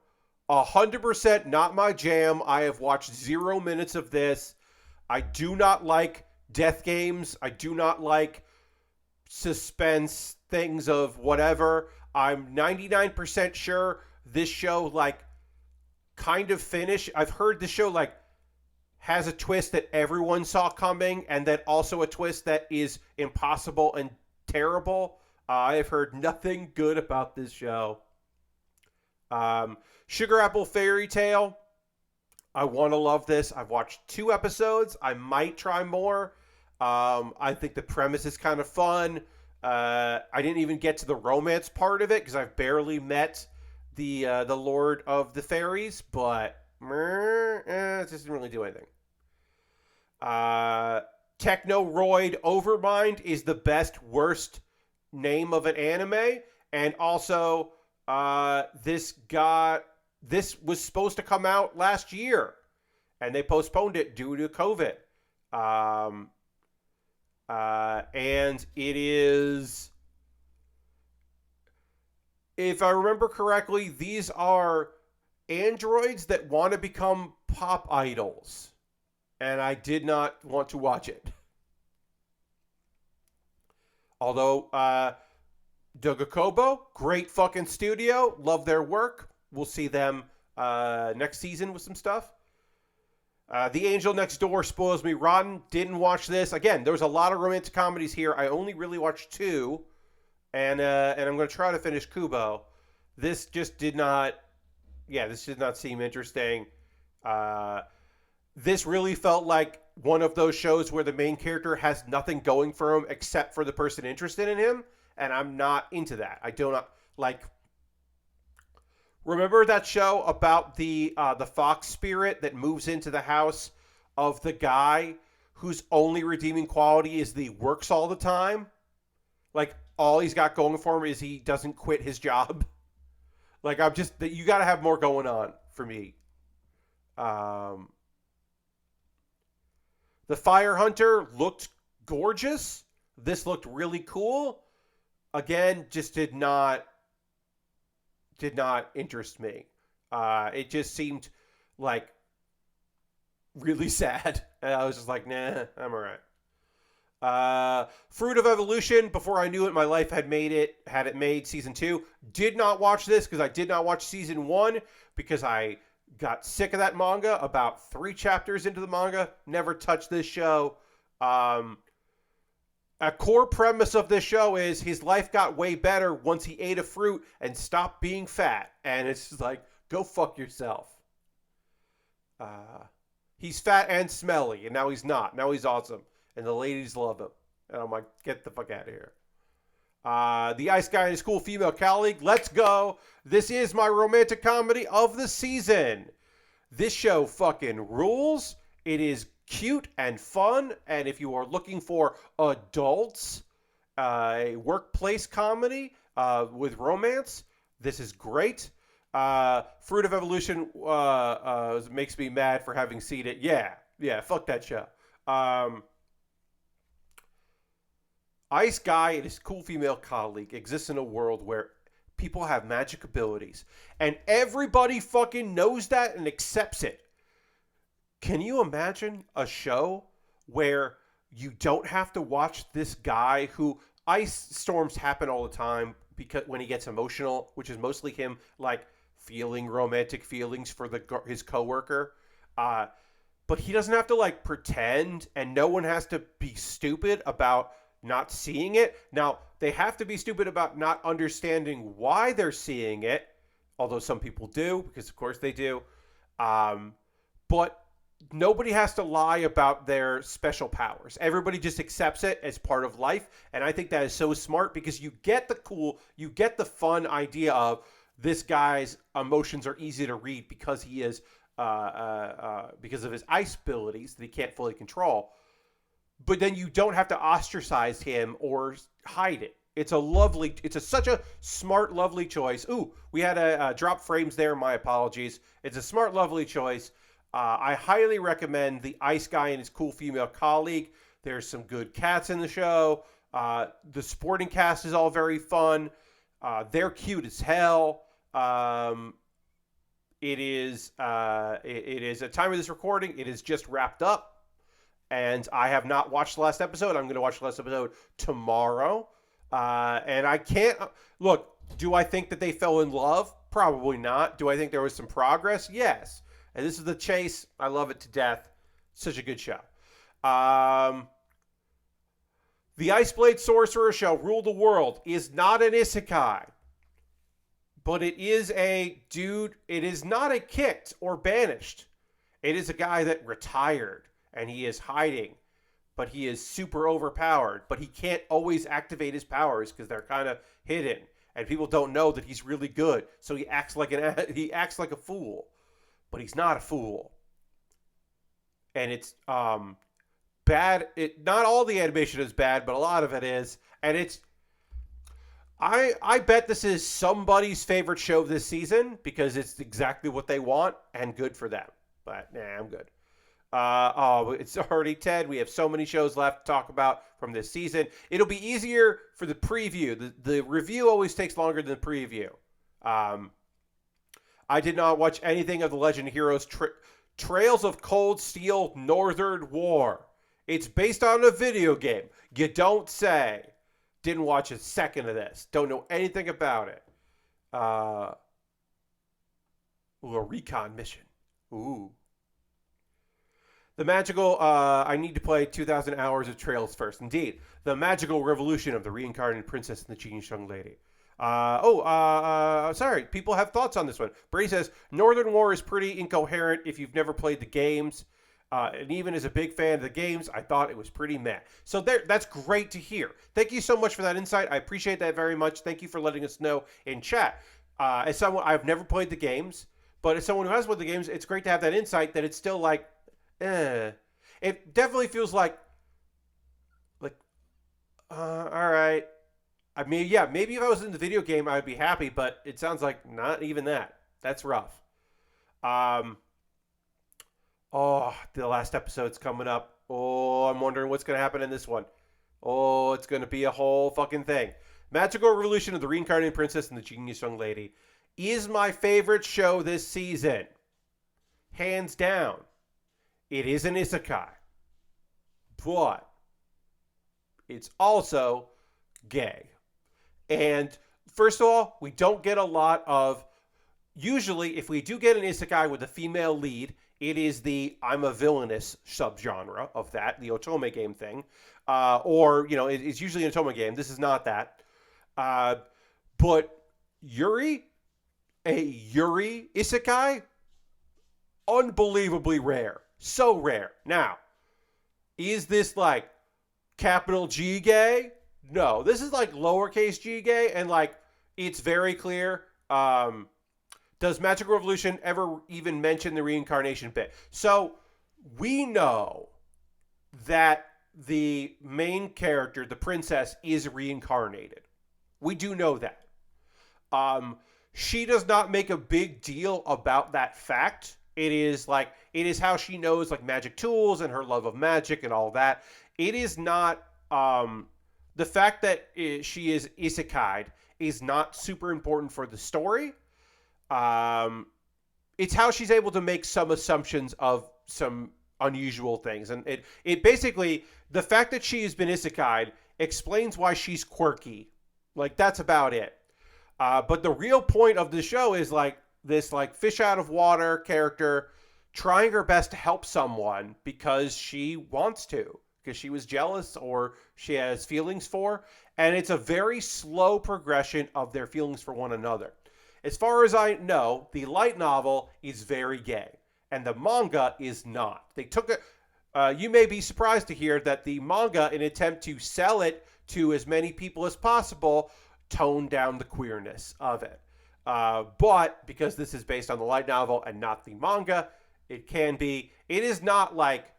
100% not my jam. I have watched 0 minutes of this. I do not like death games. I do not like suspense things of whatever. I'm 99% sure this show like kind of finished. I've heard the show like has a twist that everyone saw coming, and then also a twist that is impossible and terrible. I have heard nothing good about this show. Sugar Apple Fairy Tale. I want to love this. I've watched 2 episodes. I might try more. I think the premise is kind of fun. I didn't even get to the romance part of it because I've barely met the Lord of the Fairies, but it just didn't really do anything. Technoroid Overmind is the best worst name of an anime, and also this was supposed to come out last year, and they postponed it due to COVID. And it is, if I remember correctly, these are androids that want to become pop idols, and I did not want to watch it. Although, Dogakobo, great fucking studio. Love their work. We'll see them next season with some stuff. The Angel Next Door spoils me rotten. Didn't watch this. Again, there was a lot of romantic comedies here. I only really watched 2. And I'm going to try to finish Kubo. This just did not... Yeah, this did not seem interesting. This really felt like one of those shows where the main character has nothing going for him except for the person interested in him. And I'm not into that. I do not like. Remember that show about the fox spirit that moves into the house of the guy whose only redeeming quality is that he works all the time? Like all he's got going for him is he doesn't quit his job. Like I'm just that you got to have more going on for me. The Fire Hunter looked gorgeous. This looked really cool. Again, just did not interest me. It just seemed like really sad. And I was just like, nah, I'm all right. Fruit of Evolution, before I knew it, my life had it made season 2. Did not watch this because I did not watch season 1 because I got sick of that manga about 3 chapters into the manga. Never touched this show. A core premise of this show is his life got way better once he ate a fruit and stopped being fat. And it's just like, go fuck yourself. He's fat and smelly, and now he's not. Now he's awesome. And the ladies love him. And I'm like, get the fuck out of here. The Ice Guy and his cool female colleague. Let's go. This is my romantic comedy of the season. This show fucking rules. It is cute and fun, and if you are looking for adults, a workplace comedy with romance, this is great. Fruit of Evolution makes me mad for having seen it. Yeah, fuck that show. Ice Guy and his cool female colleague exists in a world where people have magic abilities, and everybody fucking knows that and accepts it. Can you imagine a show where you don't have to watch this guy who ice storms happen all the time because when he gets emotional, which is mostly him like feeling romantic feelings for his coworker. But he doesn't have to like pretend, and no one has to be stupid about not seeing it. Now, they have to be stupid about not understanding why they're seeing it, although some people do, because of course they do. But nobody has to lie about their special powers. Everybody just accepts it as part of life, and I think that is so smart because you get the fun idea of this guy's emotions are easy to read because he is because of his ice abilities that he can't fully control. But then you don't have to ostracize him or hide it. It's such a smart, lovely choice. Ooh, we had a drop frames there. My apologies. It's a smart, lovely choice. I highly recommend the ice guy and his cool female colleague. There's some good cats in the show. The supporting cast is all very fun. They're cute as hell. It is at time of this recording. It is just wrapped up, and I have not watched the last episode. I'm going to watch the last episode tomorrow, and I can't look. Do I think that they fell in love? Probably not. Do I think there was some progress? Yes. And this is The Chase. I love it to death. Such a good show. The Iceblade Sorcerer shall rule the world is not an isekai. But it is a dude. It is not a kicked or banished. It is a guy that retired and he is hiding. But he is super overpowered. But he can't always activate his powers because they're kind of hidden. And people don't know that he's really good. So he acts like a fool. But he's not a fool. And it's bad. Not all the animation is bad, but a lot of it is. And it's I bet this is somebody's favorite show this season because it's exactly what they want and good for them. But nah, I'm good. It's already 10. We have so many shows left to talk about from this season. It'll be easier for the preview. The review always takes longer than the preview. I did not watch anything of the Legend of Heroes Trails of Cold Steel Northern War. It's based on a video game. You don't say. Didn't watch a second of this. Don't know anything about it. A recon mission. Ooh. The magical, I need to play 2,000 hours of Trails first. Indeed. The magical revolution of the reincarnated princess and the genius young lady. Sorry. People have thoughts on this one. Brady says, Northern War is pretty incoherent if you've never played the games. And even as a big fan of the games, I thought it was pretty meh. So that's great to hear. Thank you so much for that insight. I appreciate that very much. Thank you for letting us know in chat. As someone, I've never played the games, but as someone who has played the games, it's great to have that insight that it's still like, It definitely feels like, all right. I mean, yeah, maybe if I was in the video game, I would be happy, but it sounds like not even that. That's rough. The last episode's coming up. Oh, I'm wondering what's going to happen in this one. Oh, it's going to be a whole fucking thing. Magical Revolution of the Reincarnated Princess and the Genius Young Lady is my favorite show this season. Hands down. It is an isekai. But it's also gay. And first of all, we don't get a lot of... Usually, if we do get an isekai with a female lead, it is the I'm a villainous subgenre of that, the otome game thing. It's usually an otome game. This is not that. But Yuri, a Yuri isekai, unbelievably rare. So rare. Now, is this like capital G gay? No. This is like lowercase g gay, and like it's very clear. Does Magical Revolution ever even mention the reincarnation bit? So we know that the main character, the princess, is reincarnated. We do know that. She does not make a big deal about that fact. It is how she knows like magic tools and her love of magic and all that. It is not the fact that she is isekai'd is not super important for the story. It's how she's able to make some assumptions of some unusual things. And it basically, the fact that she has been isekai'd explains why she's quirky. Like, that's about it. But the real point of the show is like this like fish out of water character trying her best to help someone because she wants to, because she was jealous or she has feelings for. And it's a very slow progression of their feelings for one another. As far as I know, the light novel is very gay, and the manga is not. They took it. You may be surprised to hear that the manga, in an attempt to sell it to as many people as possible, toned down the queerness of it. But because this is based on the light novel and not the manga, it can be. It is not like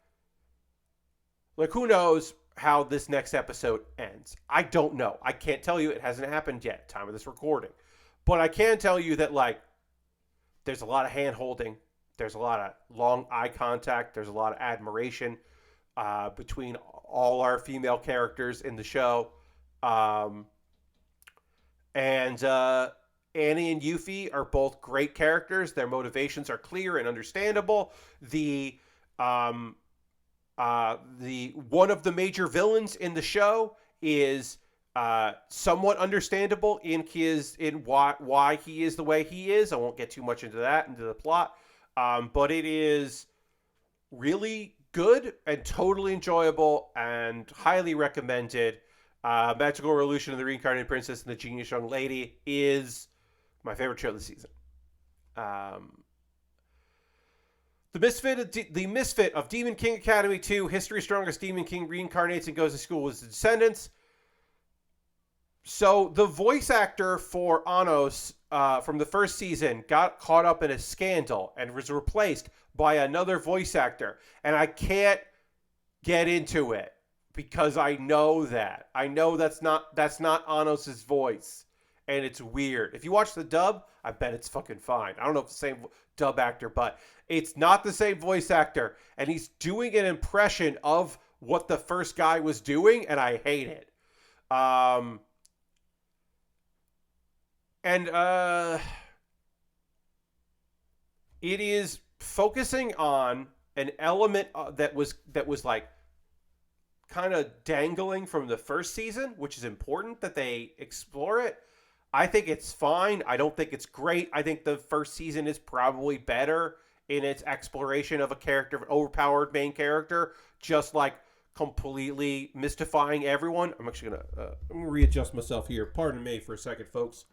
who knows how this next episode ends. I don't know. I can't tell you. It hasn't happened yet, time of this recording. But I can tell you that, like, there's a lot of hand-holding. There's a lot of long eye contact. There's a lot of admiration between all our female characters in the show. And Annie and Yuffie are both great characters. Their motivations are clear and understandable. The one of the major villains in the show is somewhat understandable in why he is the way he is. I won't get too much into the plot, but it is really good and totally enjoyable and highly recommended. Magical Revolution of the Reincarnated Princess and the Genius Young Lady is my favorite show of the season. The Misfit of Demon King Academy 2, History's Strongest Demon King reincarnates and goes to school with his descendants. So the voice actor for Anos from the first season got caught up in a scandal and was replaced by another voice actor. And I can't get into it because I know that. I know that's not Anos' voice. And it's weird. If you watch the dub, I bet it's fucking fine. I don't know if it's the same dub actor, but it's not the same voice actor. And he's doing an impression of what the first guy was doing, and I hate it. It is focusing on an element that was like kind of dangling from the first season, which is important that they explore it. I think it's fine. I don't think it's great. I think the first season is probably better in its exploration of a character, an overpowered main character, just like completely mystifying everyone. I'm actually gonna readjust myself here. Pardon me for a second, folks.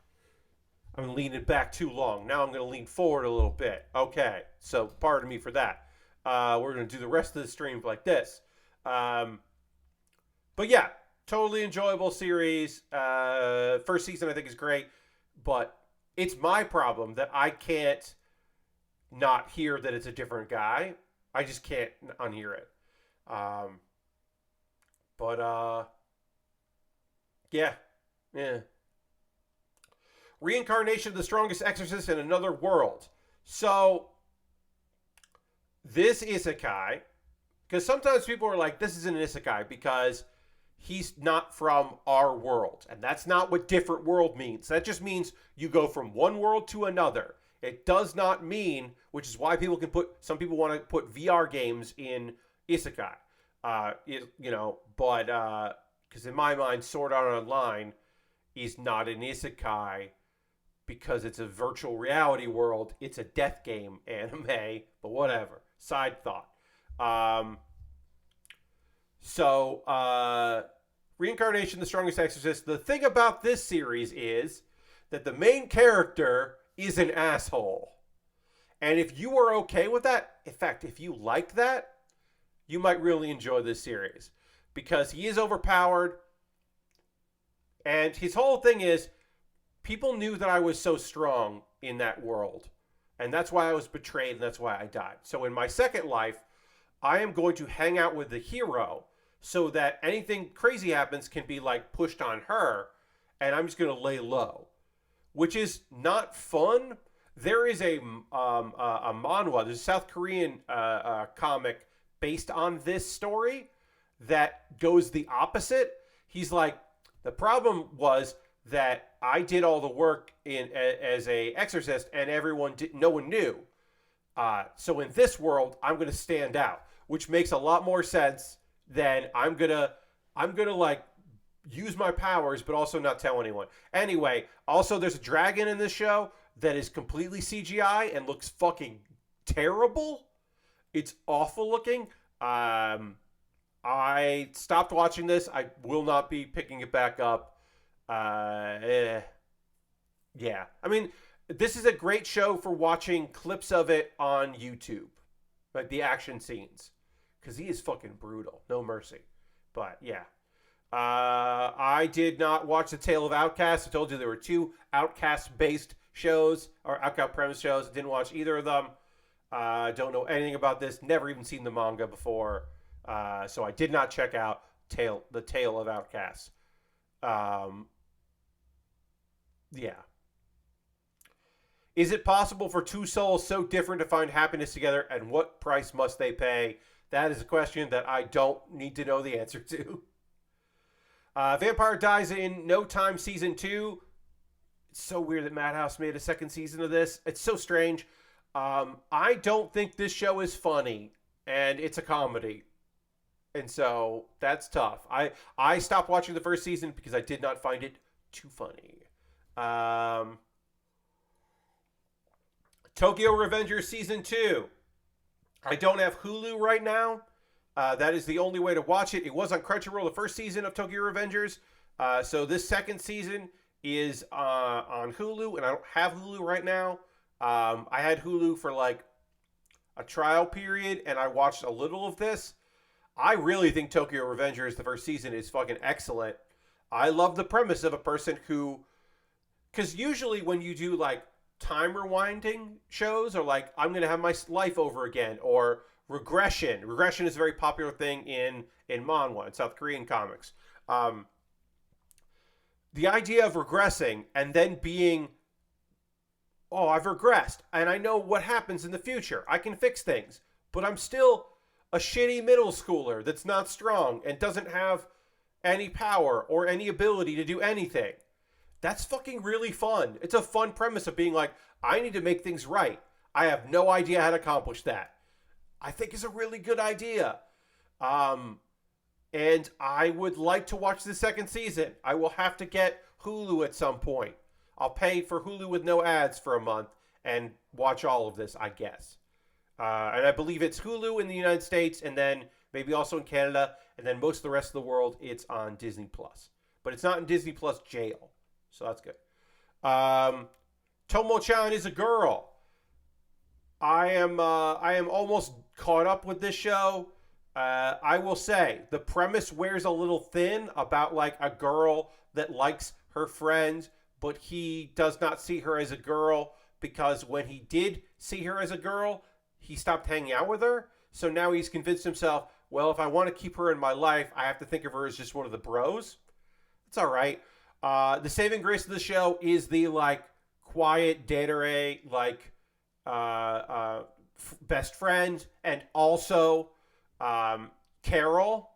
I'm leaning back too long. Now I'm going to lean forward a little bit. Okay, so pardon me for that. We're going to do the rest of the stream like this. But yeah, totally enjoyable series. First season I think is great, but it's my problem that I can't not hear that it's a different guy. I just can't unhear it. Yeah. Reincarnation of the Strongest Exorcist in Another World. So, this isekai, because sometimes people are like, this isn't an isekai because he's not from our world. And that's not what different world means. That just means you go from one world to another. It does not mean, which is why some people want to put VR games in isekai. Because in my mind, Sword Art Online is not an isekai because it's a virtual reality world. It's a death game anime, but whatever. Side thought. Reincarnation, the Strongest Exorcist. The thing about this series is that the main character is an asshole. And if you are okay with that, in fact, if you like that, you might really enjoy this series. Because he is overpowered. And his whole thing is, people knew that I was so strong in that world. And that's why I was betrayed, and that's why I died. So in my second life, I am going to hang out with the hero so that anything crazy happens can be like pushed on her, and I'm just going to lay low. Which is not fun. There is a manhwa, there's a South Korean comic based on this story that goes the opposite. He's like, the problem was that I did all the work as a exorcist and no one knew. So in this world, I'm going to stand out, which makes a lot more sense than I'm gonna like use my powers, but also not tell anyone. Anyway, also there's a dragon in this show that is completely CGI and looks fucking terrible. It's awful looking. I stopped watching this. I will not be picking it back up. Yeah. I mean, this is a great show for watching clips of it on YouTube, like the action scenes, because he is fucking brutal. No mercy. But yeah. I did not watch The Tale of Outcast. I told you there were 2 Outcast-based shows, or Outcast premise shows. I didn't watch either of them. Don't know anything about this. Never even seen the manga before. So I did not check out The Tale of Outcasts. Yeah. Is it possible for 2 souls so different to find happiness together, and what price must they pay? That is a question that I don't need to know the answer to. Vampire Dies in No Time Season 2. It's so weird that Madhouse made a second season of this. It's so strange. I don't think this show is funny, and it's a comedy. And so that's tough. I stopped watching the first season because I did not find it too funny. Tokyo Revengers Season 2. I don't have Hulu right now. That is the only way to watch it. It was on Crunchyroll, the first season of Tokyo Revengers. So this second season is on Hulu, and I don't have Hulu right now. I had Hulu for like a trial period, and I watched a little of this. I really think Tokyo Revengers, the first season, is fucking excellent. I love the premise of a person who... Because usually when you do like time rewinding shows, or like I'm going to have my life over again, or... Regression. Regression is a very popular thing in manhwa, in South Korean comics. The idea of regressing and then being, oh, I've regressed and I know what happens in the future. I can fix things, but I'm still a shitty middle schooler that's not strong and doesn't have any power or any ability to do anything. That's fucking really fun. It's a fun premise of being like, I need to make things right. I have no idea how to accomplish that. I think is a really good idea. And I would like to watch the second season. I will have to get Hulu at some point. I'll pay for Hulu with no ads for a month and watch all of this, I guess. And I believe it's Hulu in the United States, and then maybe also in Canada, and then most of the rest of the world, it's on Disney+. But it's not in Disney+ jail, so that's good. Tomo-chan is a girl. I am almost caught up with this show. I will say the premise wears a little thin about like a girl that likes her friend, but he does not see her as a girl because when he did see her as a girl, he stopped hanging out with her. So now he's convinced himself, well, if I want to keep her in my life, I have to think of her as just one of the bros. It's all right. The saving grace of the show is the like quiet Dedere like best friend, and also Carol.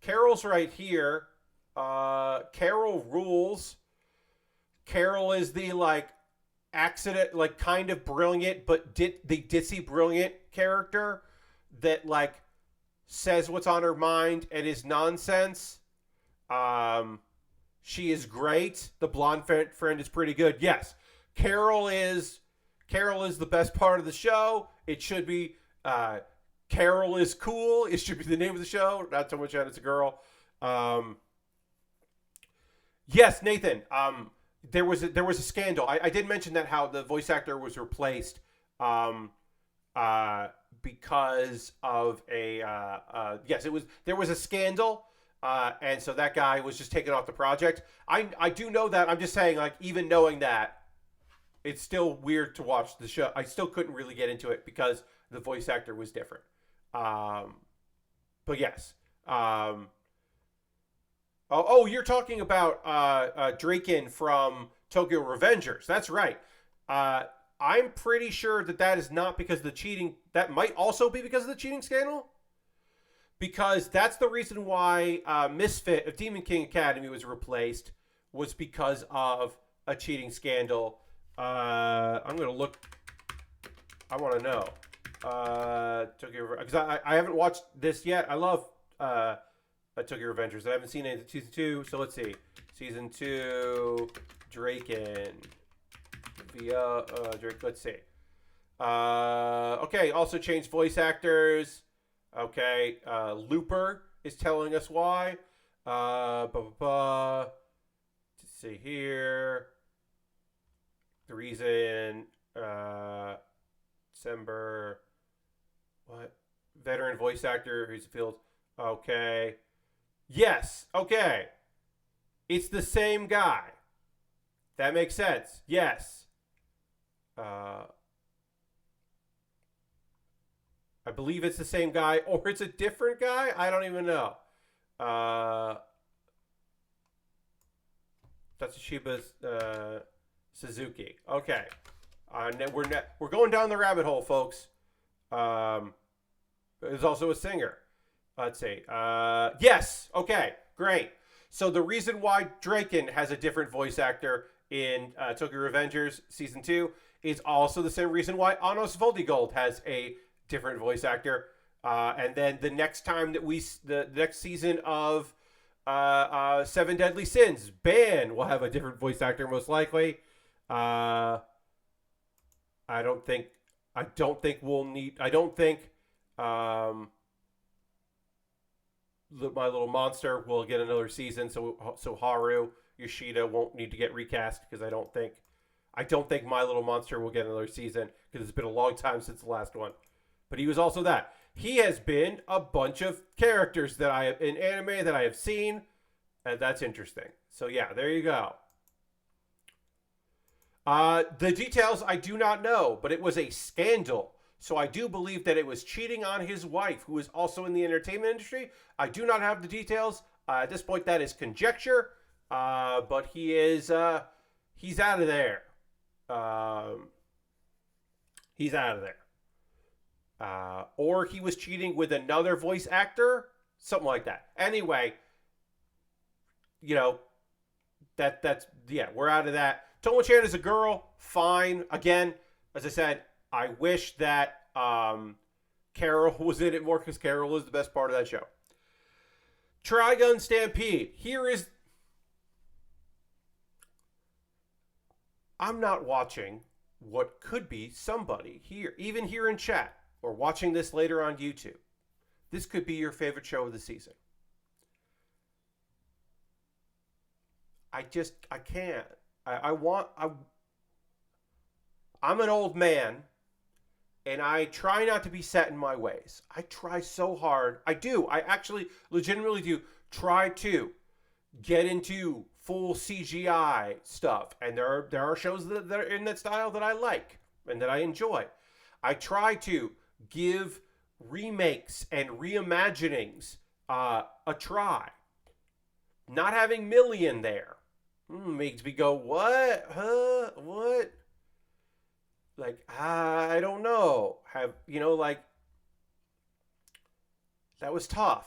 Carol's right here. Carol rules. Carol is the like accident, like kind of brilliant, but the ditzy brilliant character that like says what's on her mind and is nonsense. She is great. The blonde friend is pretty good. Yes, Carol is the best part of the show. It should be Carol is cool. It should be the name of the show. Not so much that it's a girl. Yes, Nathan. There was a scandal. I did mention that how the voice actor was replaced because of a yes, there was a scandal. And so that guy was just taken off the project. I do know that. I'm just saying, like, even knowing that, it's still weird to watch the show. I still couldn't really get into it because the voice actor was different. But yes. You're talking about Draken from Tokyo Revengers. That's right. I'm pretty sure that is not because of the cheating. That might also be because of the cheating scandal. Because that's the reason why Misfit of Demon King Academy was replaced, was because of a cheating scandal. I'm going to look. I want to know. Tokyo, because I haven't watched this yet. I love Tokyo Revengers. I haven't seen any of season 2, so let's see. Season 2, Draken via Drake. Let's see. Okay, also changed voice actors. Okay, Looper is telling us why. Let's see here. The reason. December. What? Veteran voice actor who's field. Okay. Yes. Okay. It's the same guy. That makes sense. Yes. I believe it's the same guy, or it's a different guy. I don't even know. Tatsushiba Suzuki. Okay. We're going down the rabbit hole, folks. There's also a singer. Let's see. Yes. Okay. Great. So the reason why Draken has a different voice actor in Tokyo Revengers Season 2 is also the same reason why Anos Voldigold has a different voice actor. And then the next time that the next season of Seven Deadly Sins, Ban will have a different voice actor most likely. I don't think we'll need. I don't think My Little Monster will get another season. So Haru Yoshida won't need to get recast because I don't think My Little Monster will get another season because it's been a long time since the last one. But he was also that. He has been a bunch of characters that I have in anime that I have seen, and that's interesting. So yeah, there you go. The details I do not know, but it was a scandal. So I do believe that it was cheating on his wife, who is also in the entertainment industry. I do not have the details. At this point, that is conjecture. But he's out of there. He's out of there. Or he was cheating with another voice actor. Something like that. Anyway, that's we're out of that. Tomo-chan is a girl. Fine. Again, as I said, I wish that Carol was in it more because Carol is the best part of that show. Trigun Stampede. I'm not watching what could be somebody here, even here in chat, or watching this later on YouTube. This could be your favorite show of the season. I can't. I'm an old man, and I try not to be set in my ways. I try so hard. I do. I actually legitimately do try to get into full CGI stuff. And there are shows that are in that style that I like and that I enjoy. I try to give remakes and reimaginings a try. Not having Million there makes me go, what? Huh? What? Like, I don't know. That was tough.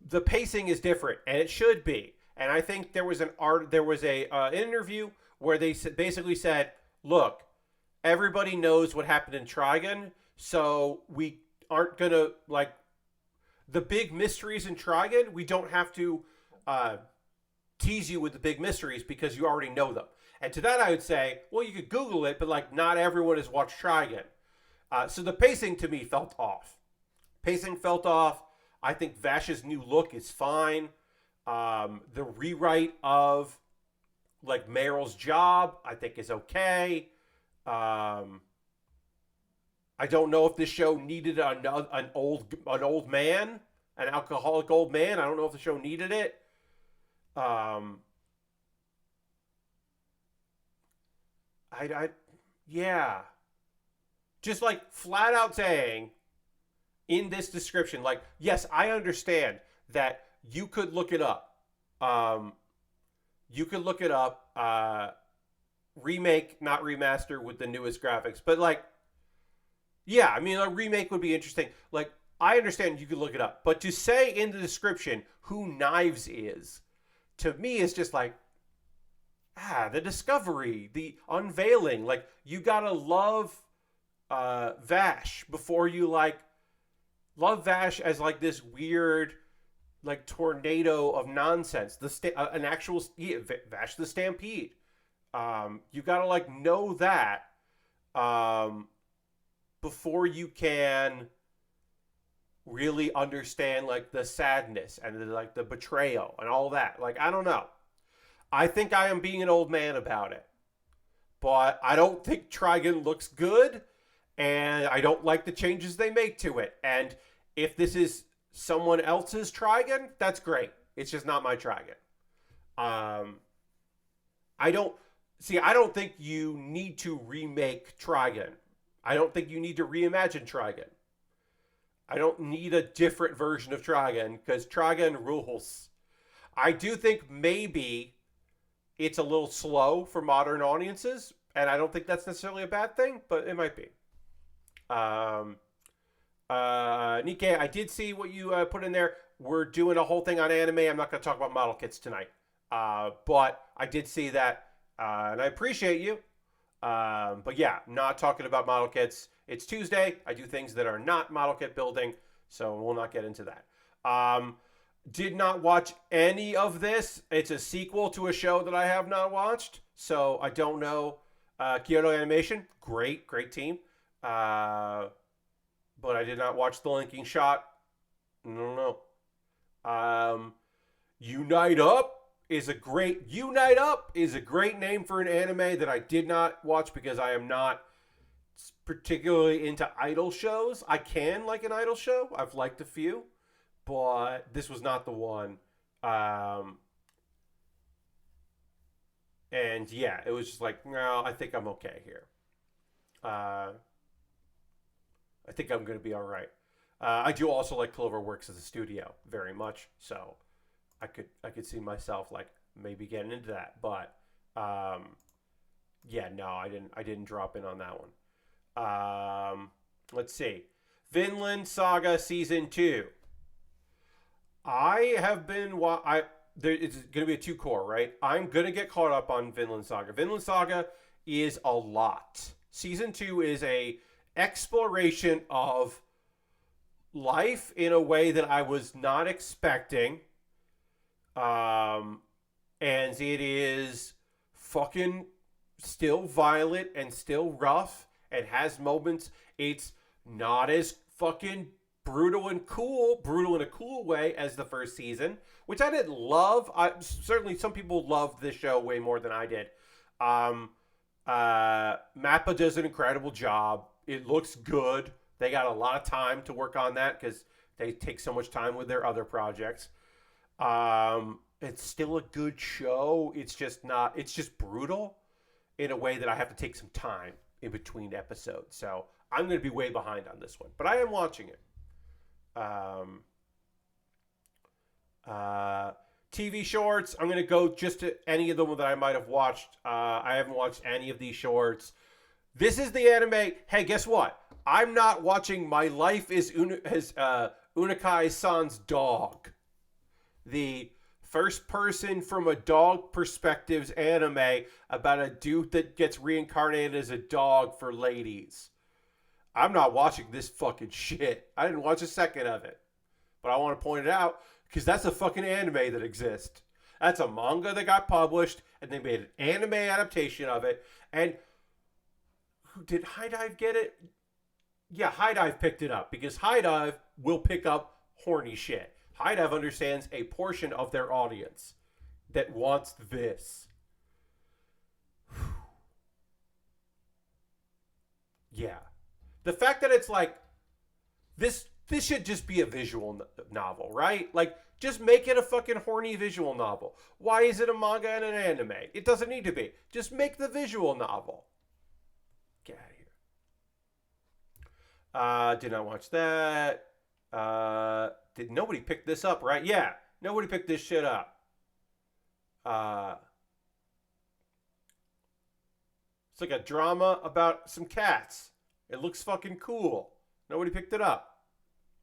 The pacing is different, and it should be. And I think there was an interview where they basically said, look, everybody knows what happened in Trigun, so we aren't going to, the big mysteries in Trigun, we don't have to tease you with the big mysteries because you already know them. And to that I would say, well, you could Google it, but not everyone has watched Trigun. So the pacing to me felt off. Pacing felt off. I think Vash's new look is fine. The rewrite of Meryl's job, I think, is okay. I don't know if this show needed an old man, an alcoholic old man. I don't know if the show needed it. Yeah. Just flat out saying in this description, yes, I understand that you could look it up. Remake, not remaster with the newest graphics. But yeah, I mean, a remake would be interesting. I understand you could look it up. But to say in the description who Knives is, to me is just the discovery, the unveiling. You gotta love Vash before you like love Vash as like this weird like tornado of nonsense. An actual Vash the Stampede. You gotta like know that um, before you can really understand like the sadness and like the betrayal and all that. Like I don't know. I think I am being an old man about it, but I don't think Trigon looks good, and I don't like the changes they make to it. And if this is someone else's Trigon, that's great. It's just not my Trigon. Um, I don't see. I don't think you need to remake Trigon. I don't think you need to reimagine Trigon. I don't need a different version of Trigon because Trigon rules. I do think maybe it's a little slow for modern audiences, and I don't think that's necessarily a bad thing, but it might be. Um, Nikkei, I did see what you put in there. We're doing a whole thing on anime. I'm not going to talk about model kits tonight, but I did see that, and I appreciate you. But yeah, not talking about model kits. It's Tuesday. I do things that are not model kit building, so we'll not get into that. Did not watch any of this. It's a sequel to a show that I have not watched, so I don't know. Kyoto Animation, great team. But I did not watch The Linking Shot. I don't know. Unite Up is a great name for an anime that I did not watch because I am not particularly into idol shows. I can like an idol show. I've liked a few, but this was not the one. And yeah, it was just like, no, I think I'm okay here. I think I'm going to be all right. I do also like Cloverworks as a studio very much, so I could see myself like maybe getting into that, but yeah, no, I didn't drop in on that one. Let's see, Vinland Saga season 2. I have been it's going to be a 2 core, right? I'm going to get caught up on Vinland Saga. Vinland Saga is a lot. Season 2 is a exploration of life in a way that I was not expecting. And it is fucking still violent and still rough and has moments. It's not as fucking brutal in a cool way as the first season, which I didn't love. Certainly some people loved this show way more than I did. Mappa does an incredible job. It looks good. They got a lot of time to work on that because they take so much time with their other projects. It's still a good show. It's just brutal in a way that I have to take some time in between episodes. So I'm going to be way behind on this one, but I am watching it. TV shorts, I'm going to go just to any of them that I might have watched. I haven't watched any of these shorts. This is the anime. Hey, guess what? I'm not watching My Life is Unakai-san's Dog. The first person from a dog perspectives anime about a dude that gets reincarnated as a dog for ladies. I'm not watching this fucking shit. I didn't watch a second of it. But I want to point it out because that's a fucking anime that exists. That's a manga that got published and they made an anime adaptation of it. And did High Dive get it? Yeah, High Dive picked it up because High Dive will pick up horny shit. High Dive understands a portion of their audience that wants this. Yeah. The fact that it's like this should just be a visual novel, right? Like just make it a fucking horny visual novel. Why is it a manga and an anime? It doesn't need to be. Just make the visual novel. Get out of here. Did not watch that. Did nobody pick this up, right? Yeah, nobody picked this shit up. It's like a drama about some cats. It looks fucking cool. Nobody picked it up.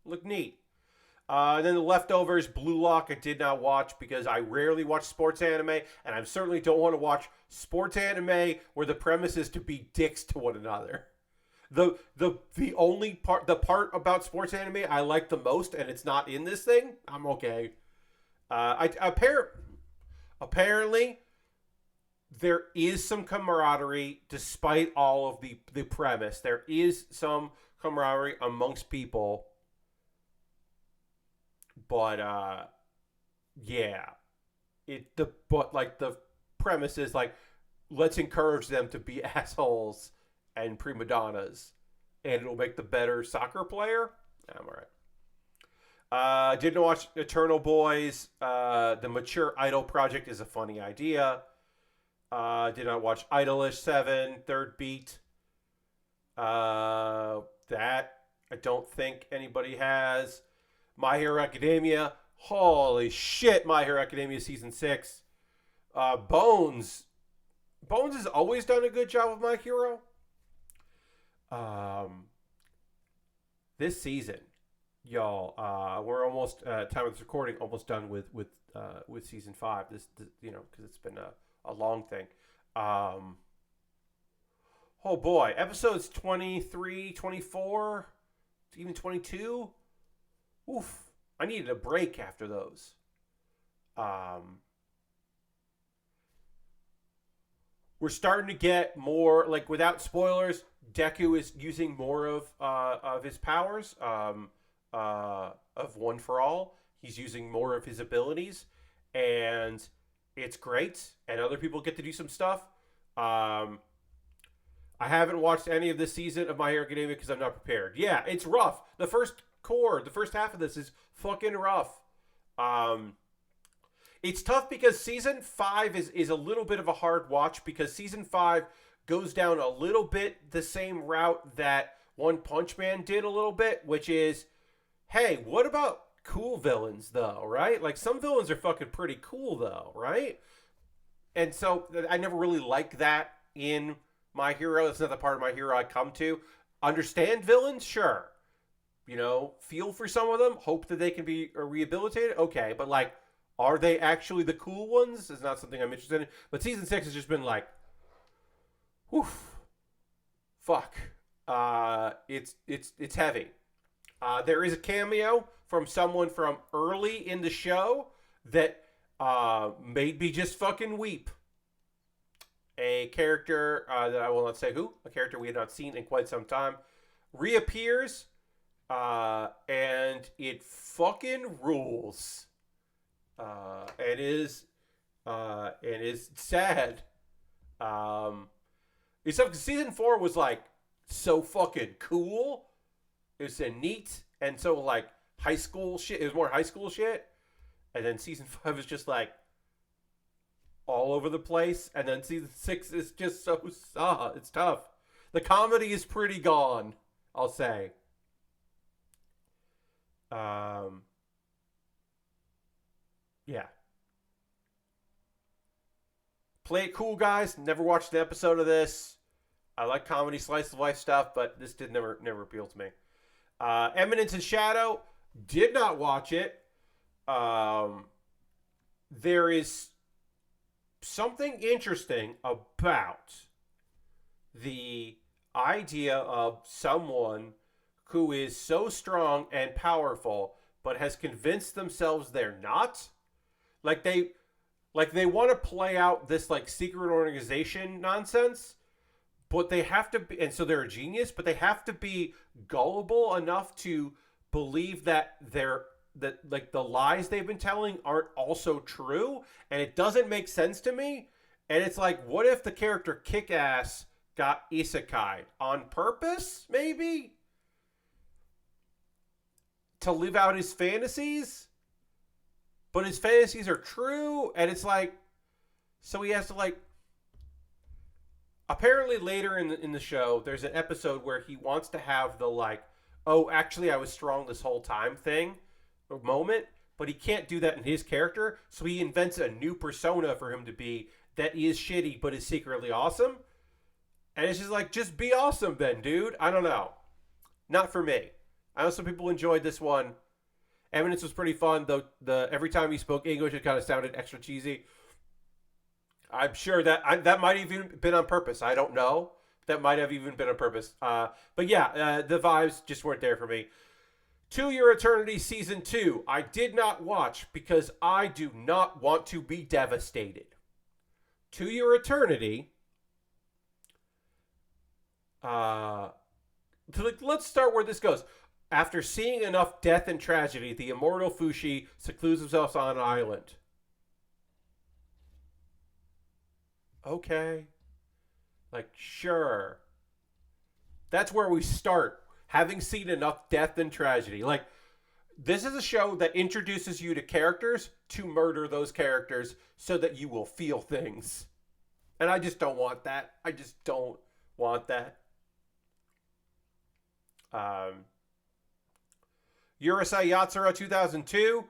Look neat. And then the leftovers, Blue Lock, I did not watch because I rarely watch sports anime, and I certainly don't want to watch sports anime where the premise is to be dicks to one another. The only part, the part about sports anime I like the most, and it's not in this thing, I'm okay. Apparently there is some camaraderie despite all of the premise. There is some camaraderie amongst people, but yeah, the premise is like, let's encourage them to be assholes and prima donnas, and it'll make the better soccer player. I'm all right. Didn't watch Eternal Boys. The Mature Idol Project is a funny idea. Did not watch Idolish 7, Third Beat. That I don't think anybody has. My Hero Academia. Holy shit, My Hero Academia Season 6. Bones. Bones has always done a good job with My Hero. This season, y'all, we're almost time of this recording, almost done with season 5. This because it's been a long thing. Oh boy, episodes 23, 24, even 22. Oof, I needed a break after those. We're starting to get more, like, without spoilers, Deku is using more of his powers. Of One for All, he's using more of his abilities, and it's great. And other people get to do some stuff. I haven't watched any of this season of My Hero Academia because I'm not prepared. Yeah, it's rough. The first half of this is fucking rough. It's tough because season 5 is a little bit of a hard watch, because season 5 goes down a little bit the same route that One Punch Man did a little bit, which is, hey, what about cool villains though, right? Like, some villains are fucking pretty cool though, right? And so I never really liked that in My Hero. That's not the part of My Hero I come to. Understand villains? Sure. Feel for some of them. Hope that they can be rehabilitated. Okay, but like, are they actually the cool ones? Is not something I'm interested in. But season 6 has just been like, whew, fuck. It's heavy. There is a cameo from someone from early in the show that made me just fucking weep. A character that I will not say who, a character we had not seen in quite some time, reappears, and it fucking rules. It is sad. It's up because season 4 was like so fucking cool. It was a neat, and so like high school shit. It was more high school shit, and then season 5 is just like all over the place, and then season 6 is just so it's tough. The comedy is pretty gone, I'll say. Yeah. Play it cool, guys. Never watched an episode of this. I like comedy, slice of life stuff, but this did never appeal to me. Eminence and Shadow, did not watch it. There is something interesting about the idea of someone who is so strong and powerful but has convinced themselves they're not. Like they want to play out this like secret organization nonsense, but they have to be, and so they're a genius, but they have to be gullible enough to believe that like the lies they've been telling aren't also true, and it doesn't make sense to me. And it's like, what if the character Kick-Ass got isekai'd on purpose, maybe? To live out his fantasies? But his fantasies are true, and it's like, so he has to like. Apparently, later in the show, there's an episode where he wants to have the like, oh, actually, I was strong this whole time thing, moment, but he can't do that in his character, so he invents a new persona for him to be that is shitty but is secretly awesome, and it's just like, just be awesome then, dude. I don't know, not for me. I know some people enjoyed this one. Eminence was pretty fun, though. Every time he spoke English, it kind of sounded extra cheesy. I'm sure that might have even been on purpose. I don't know. That might have even been on purpose. But yeah, the vibes just weren't there for me. To Your Eternity Season 2, I did not watch because I do not want to be devastated. To Your Eternity, let's start where this goes. After seeing enough death and tragedy, the immortal Fushi secludes himself on an island. Okay. Like, sure. That's where we start. Having seen enough death and tragedy. Like, this is a show that introduces you to characters to murder those characters so that you will feel things. And I just don't want that. I just don't want that. Urusei Yatsura 2002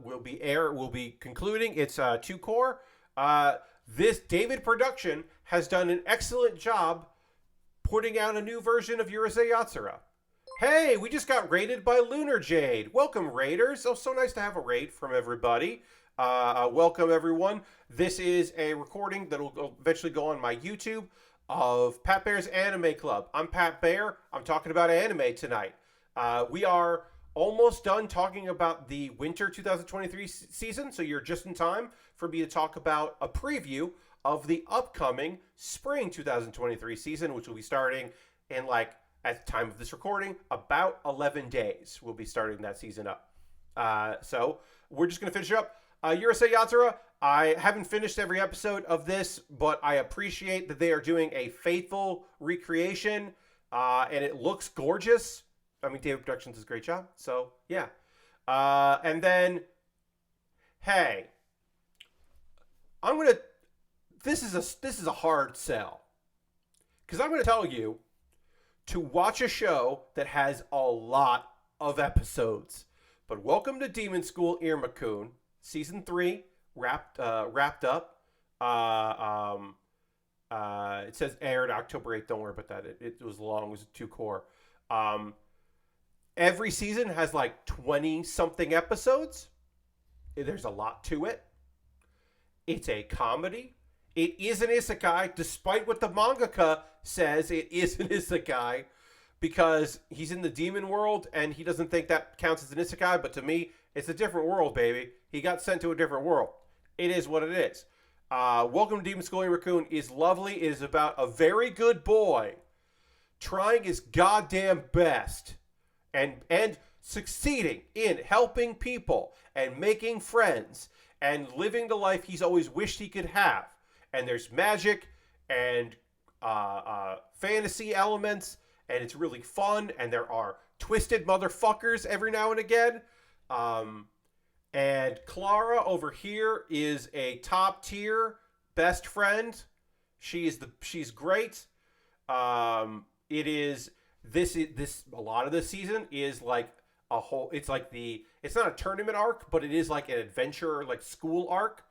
will be concluding its 2-core. This David Production has done an excellent job putting out a new version of Urusei Yatsura. Hey, we just got raided by Lunar Jade. Welcome, raiders. Oh, so nice to have a raid from everybody. Welcome, everyone. This is a recording that will eventually go on my YouTube of Pat Baer's Anime Club. I'm Pat Baer. I'm talking about anime tonight. We are almost done talking about the winter 2023 season, so you're just in time for me to talk about a preview of the upcoming spring 2023 season, which will be starting in, like, at the time of this recording, about 11 days. We'll be starting that season up. So we're just going to finish up. Urusei Yatsura, I haven't finished every episode of this, but I appreciate that they are doing a faithful recreation, and it looks gorgeous. I mean, David Productions does a great job. So, yeah. And then, hey, I'm going to... This is a hard sell. Because I'm going to tell you to watch a show that has a lot of episodes. But welcome to Demon School Irma-kun. Season 3 wrapped up. It says aired October 8th. Don't worry about that. It was long. It was 2-core. Every season has like 20-something episodes. There's a lot to it. It's a comedy. It is an isekai, despite what the mangaka says. It is an isekai because he's in the demon world and he doesn't think that counts as an isekai. But to me, it's a different world, baby. He got sent to a different world. It is what it is. Welcome to Demon School Irma-kun is lovely. It is about a very good boy trying his goddamn best and succeeding in helping people and making friends and living the life he's always wished he could have. And there's magic and fantasy elements, and it's really fun, and there are twisted motherfuckers every now and again. And Clara over here is a top tier best friend. She's great. It is this a lot of this season is like a whole. It's like it's not a tournament arc, but it is like an adventure, like school arc.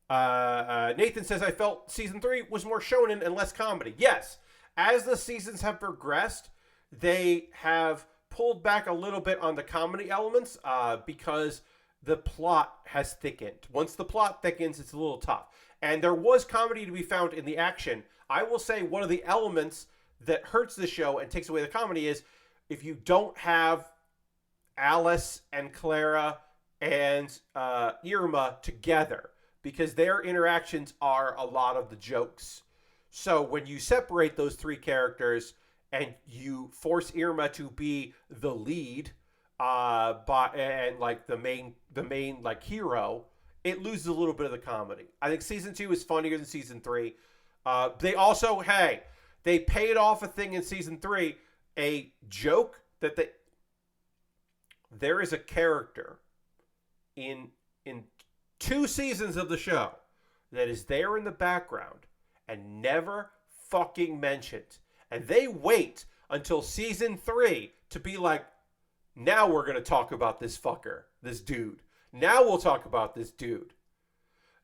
Nathan says, I felt season 3 was more shonen and less comedy. Yes, as the seasons have progressed, they have pulled back a little bit on the comedy elements because the plot has thickened. Once the plot thickens, it's a little tough. And there was comedy to be found in the action. I will say one of the elements that hurts the show and takes away the comedy is if you don't have Alice and Clara and Irma together, because their interactions are a lot of the jokes. So when you separate those 3 characters and you force Irma to be the lead, and like the main like hero, it loses a little bit of the comedy. I think season 2 is funnier than season 3. They also, they paid off a thing in season 3, a joke that there is a character in 2 seasons of the show that is there in the background and never fucking mentioned. And they wait until season 3 to be like, now we're going to talk about this fucker, this dude. Now we'll talk about this dude.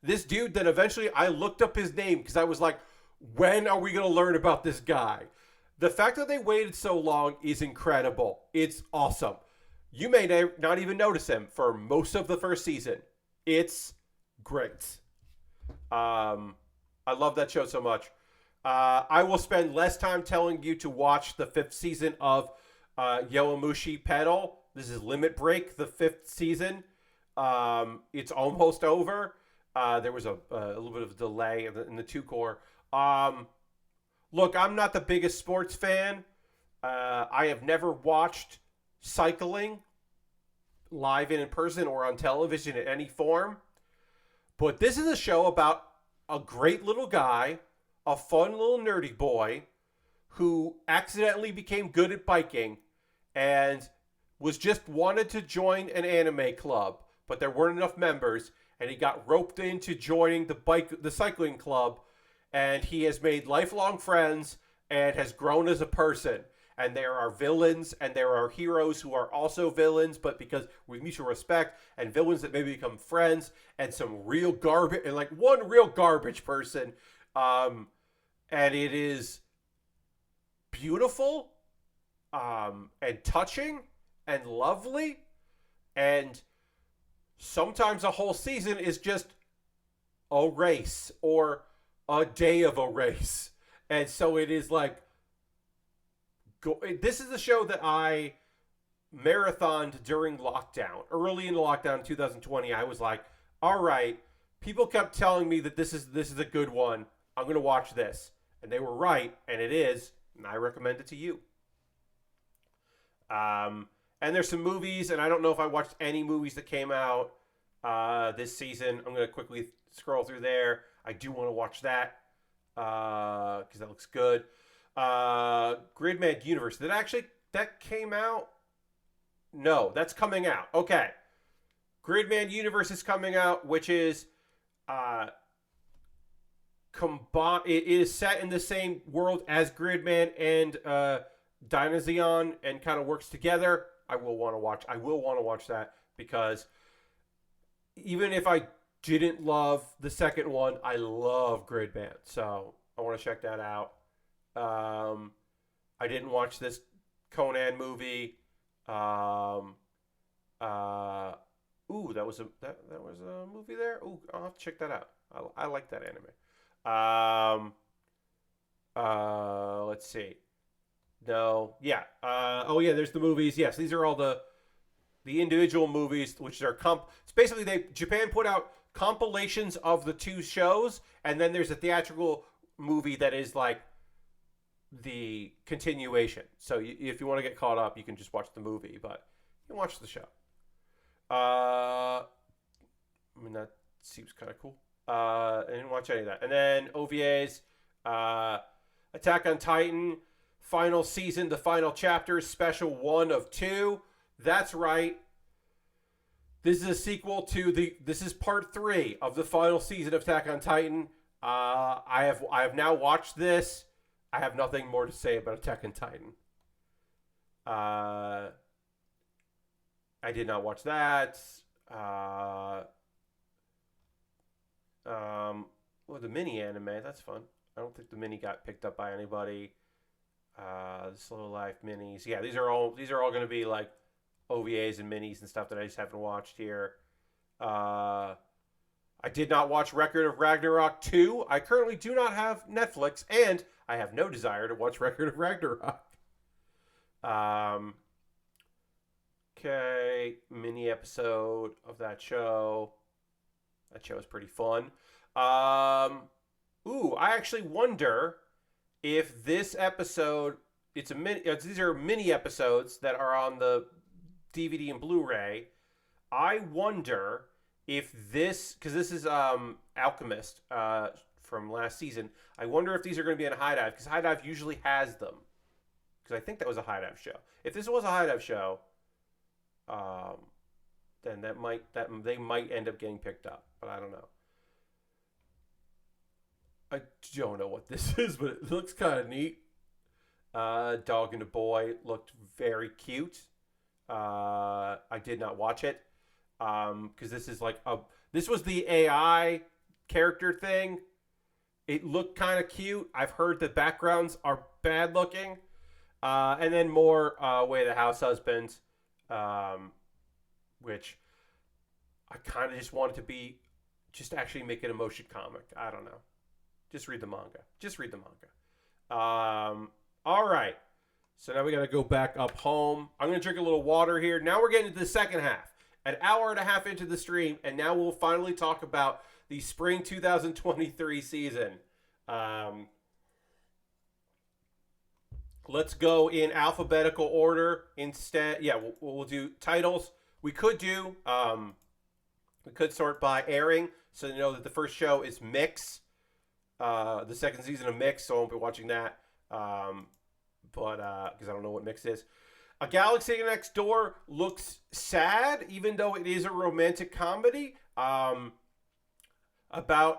This dude that eventually I looked up his name because I was like, when are we going to learn about this guy? The fact that they waited so long is incredible. It's awesome. You may not even notice him for most of the first season. It's great. I love that show so much. I will spend less time telling you to watch the 5th season of Yowamushi Pedal. This is Limit Break, the 5th season. It's almost over. There was a little bit of a delay in the two core. Um, Look, I'm not the biggest sports fan. I have never watched cycling live and in person or on television in any form. But this is a show about a great little guy, a fun little nerdy boy who accidentally became good at biking and was just wanted to join an anime club, but there weren't enough members, and he got roped into joining the cycling club, and he has made lifelong friends and has grown as a person. And there are villains and there are heroes who are also villains, but because with mutual respect, and villains that maybe become friends, and some real garbage, and like one real garbage person. And it is beautiful, and touching and lovely. And sometimes a whole season is just a race or a day of a race. And so it is like, this is a show that I marathoned during lockdown. Early in lockdown 2020, I was like, all right, people kept telling me that this is a good one. I'm going to watch this. And they were right, and it is, and I recommend it to you. And there's some movies, and I don't know if I watched any movies that came out this season. I'm going to quickly scroll through there. I do want to watch that because that looks good. Gridman Universe. That came out? No, that's coming out. Okay. Gridman Universe is coming out, which is it is set in the same world as Gridman and Dynazeon, and kind of works together. I will want to watch that, because even if I didn't love the second one, I love Gridman. So I want to check that out. I didn't watch this Conan movie. That was a movie there. Ooh, I'll have to check that out. I like that anime. Let's see. No, yeah. There's the movies. Yes, these are all the individual movies, which are It's basically Japan put out compilations of the two shows, and then there's a theatrical movie that is like the continuation. So if you want to get caught up, you can just watch the movie, but you can watch the show. That seems kind of cool. I didn't watch any of that. And then OVAs, Attack on Titan, final season, the final chapter, special 1 of 2. That's right. This is a sequel to this is part 3 of the final season of Attack on Titan. I have now watched this. I have nothing more to say about Attack on Titan. I did not watch that. The mini anime, that's fun. I don't think the mini got picked up by anybody. The Slow Life minis. Yeah, these are all going to be like OVAs and minis and stuff that I just haven't watched here. I did not watch Record of Ragnarok 2. I currently do not have Netflix, and I have no desire to watch Record of Ragnarok. Okay, mini episode of that show. That show is pretty fun. I actually wonder if this episode, these are mini episodes that are on the DVD and Blu-ray. I wonder if because this is Alchemist from last season. I wonder if these are going to be in High Dive, because High Dive usually has them. Because I think that was a High Dive show. If this was a High Dive show, then they might end up getting picked up, but I don't know. I don't know what this is, but it looks kind of neat. Dog and a Boy looked very cute. I did not watch it because this is this was the AI character thing. It looked kind of cute. I've heard the backgrounds are bad looking. And then more Way of the House Husband, which I kind of just wanted to be, just actually make an emotion comic. I don't know. Just read the manga. Just read the manga. All right. So now we got to go back up home. I'm going to drink a little water here. Now we're getting into the second half. An hour and a half into the stream, and now we'll finally talk about the spring 2023 season. Let's go in alphabetical order instead. Yeah, we'll do titles. We could sort by airing, so you know that the first show is Mix, the second season of Mix. So I won't be watching that, but because I don't know what Mix is. A Galaxy Next Door looks sad, even though it is a romantic comedy about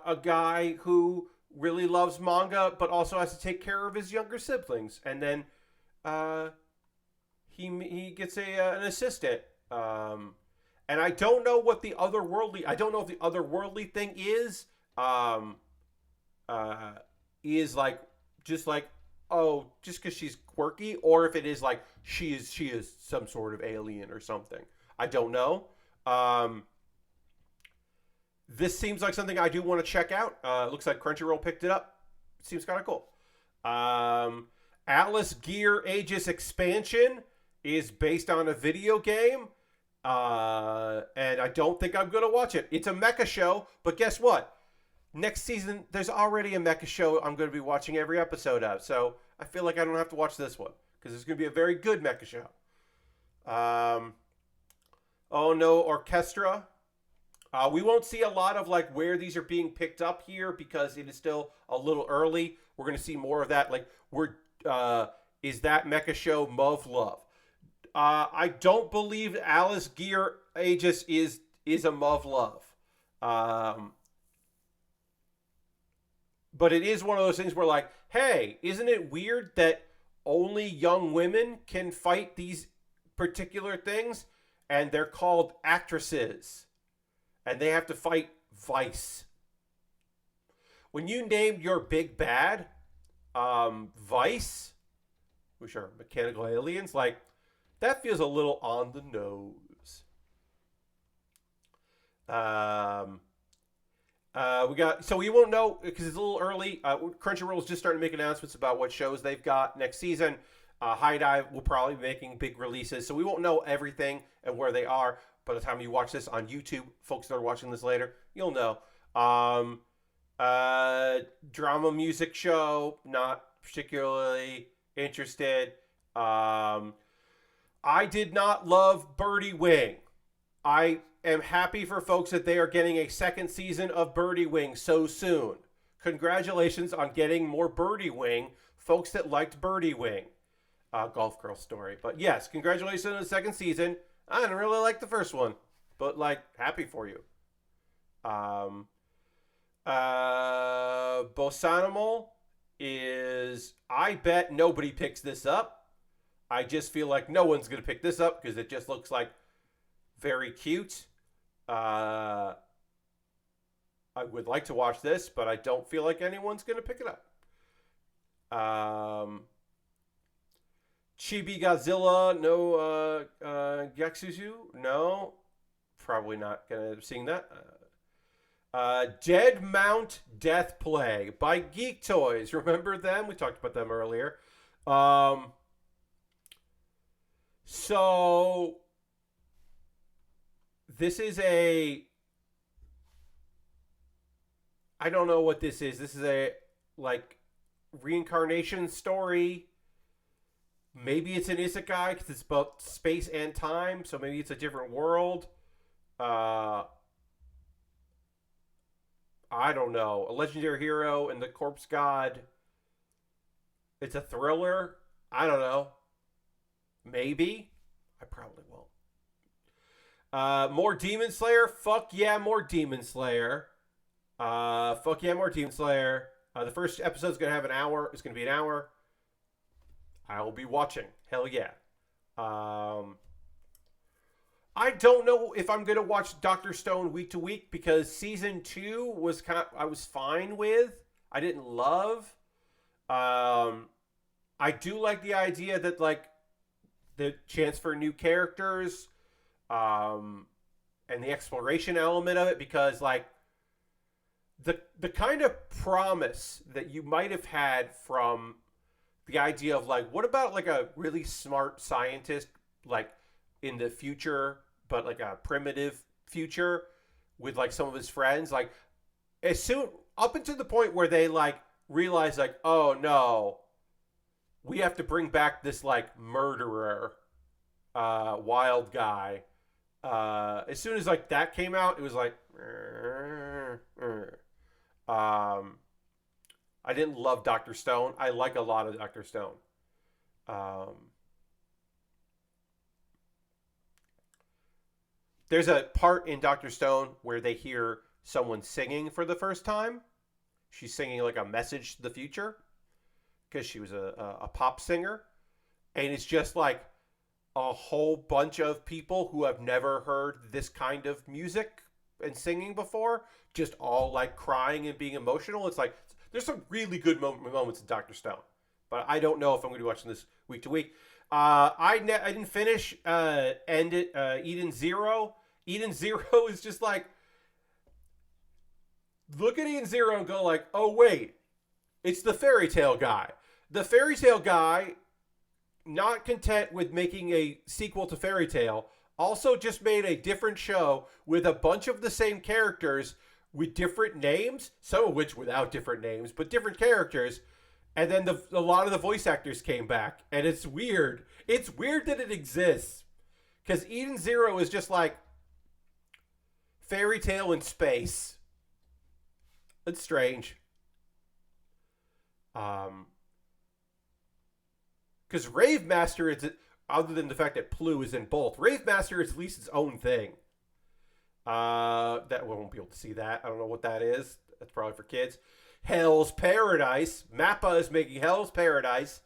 a guy who really loves manga, but also has to take care of his younger siblings. And then he gets an assistant. And I don't know what the otherworldly. I don't know if the otherworldly thing is like just like, oh, just because she's quirky, or if it is like she is some sort of alien or something. I don't know. This seems like something I do want to check out. Looks like Crunchyroll picked it up. Seems kind of cool. Atlas Gear Aegis expansion is based on a video game. And I don't think I'm going to watch it. It's a mecha show, but guess what? Next season, there's already a mecha show I'm going to be watching every episode of. So I feel like I don't have to watch this one because it's going to be a very good mecha show. Oh no, Orchestra. We won't see a lot of like where these are being picked up here because it is still a little early. We're going to see more of that. Like, is that mecha show Mauve Love? I don't believe Atlas Gear Aegis is a Mauve Love. But it is one of those things where like, hey, isn't it weird that only young women can fight these particular things? And they're called actresses. And they have to fight Vice. When you named your big bad Vice, which are mechanical aliens, like, that feels a little on the nose. We won't know because it's a little early. Crunchyroll's just starting to make announcements about what shows they've got next season. High Dive will probably be making big releases, so we won't know everything and where they are. By the time you watch this on YouTube, folks that are watching this later, you'll know. Drama music show, not particularly interested. I did not love Birdie Wing. I am happy for folks that they are getting a second season of Birdie Wing so soon. Congratulations on getting more Birdie Wing, folks that liked Birdie Wing. Golf Girl story. But yes, congratulations on the second season. I didn't really like the first one, but like, happy for you. Bosanimal is, I bet nobody picks this up. I just feel like no one's going to pick this up because it just looks like very cute. I would like to watch this, but I don't feel like anyone's going to pick it up. Chibi Godzilla, no. Gyakuzu, no. Probably not going to end up seeing that. Dead Mount Death Play by Geek Toys. Remember them? We talked about them earlier. So this is I don't know what this is. This is a like reincarnation story. Maybe it's an isekai because it's about space and time. So maybe it's a different world. I don't know. A legendary hero and the corpse god. It's a thriller. I don't know. Maybe. I probably won't. More Demon Slayer. Fuck yeah, more Demon Slayer. Fuck yeah, more Demon Slayer. The first episode's going to have an hour. It's going to be an hour. I will be watching. Hell yeah. I don't know if I'm going to watch Dr. Stone week to week because season 2 was I was fine with. I didn't love. I do like the idea that like the chance for new characters and the exploration element of it because like the kind of promise that you might have had from the idea of like, what about like a really smart scientist, like in the future, but like a primitive future with like some of his friends, like as soon up until the point where they like realize like, oh no, we have to bring back this like murderer, wild guy. As soon as like that came out, it was like, um, I didn't love Doctor Stone. I like a lot of Doctor Stone. Um, there's a part in Doctor Stone where they hear someone singing for the first time. She's singing like a message to the future because she was a pop singer, and it's just like a whole bunch of people who have never heard this kind of music and singing before, just all like crying and being emotional. It's like there's some really good moments in Doctor Stone, but I don't know if I'm going to be watching this week to week. I didn't finish Eden Zero. Eden Zero is just like, look at Eden Zero and go like, oh wait, it's the fairy tale guy. The fairy tale guy, not content with making a sequel to Fairy Tale, also just made a different show with a bunch of the same characters with different names, some of which without different names, but different characters. And then a lot of the voice actors came back, and it's weird. It's weird that it exists, because Eden Zero is just like Fairy Tale in space. It's strange. Because Rave Master is, other than the fact that Plu is in both, Rave Master is at least its own thing. That we won't be able to see that. I don't know what that is. That's probably for kids. Hell's Paradise. Mappa is making Hell's Paradise.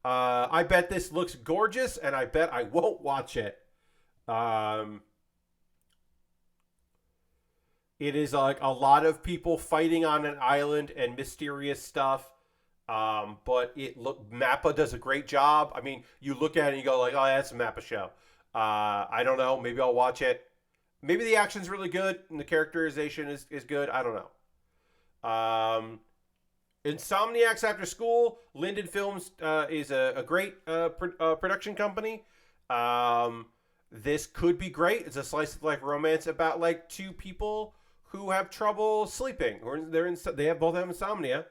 I bet this looks gorgeous, and I bet I won't watch it. It is like a lot of people fighting on an island and mysterious stuff. But Mappa does a great job. I mean, you look at it and you go like, oh, that's a Mappa show. I don't know. Maybe I'll watch it. Maybe the action's really good and the characterization is good. I don't know. Insomniacs After School. Linden Films is a great production company. This could be great. It's a slice of life romance about like two people who have trouble sleeping, or they both have insomnia.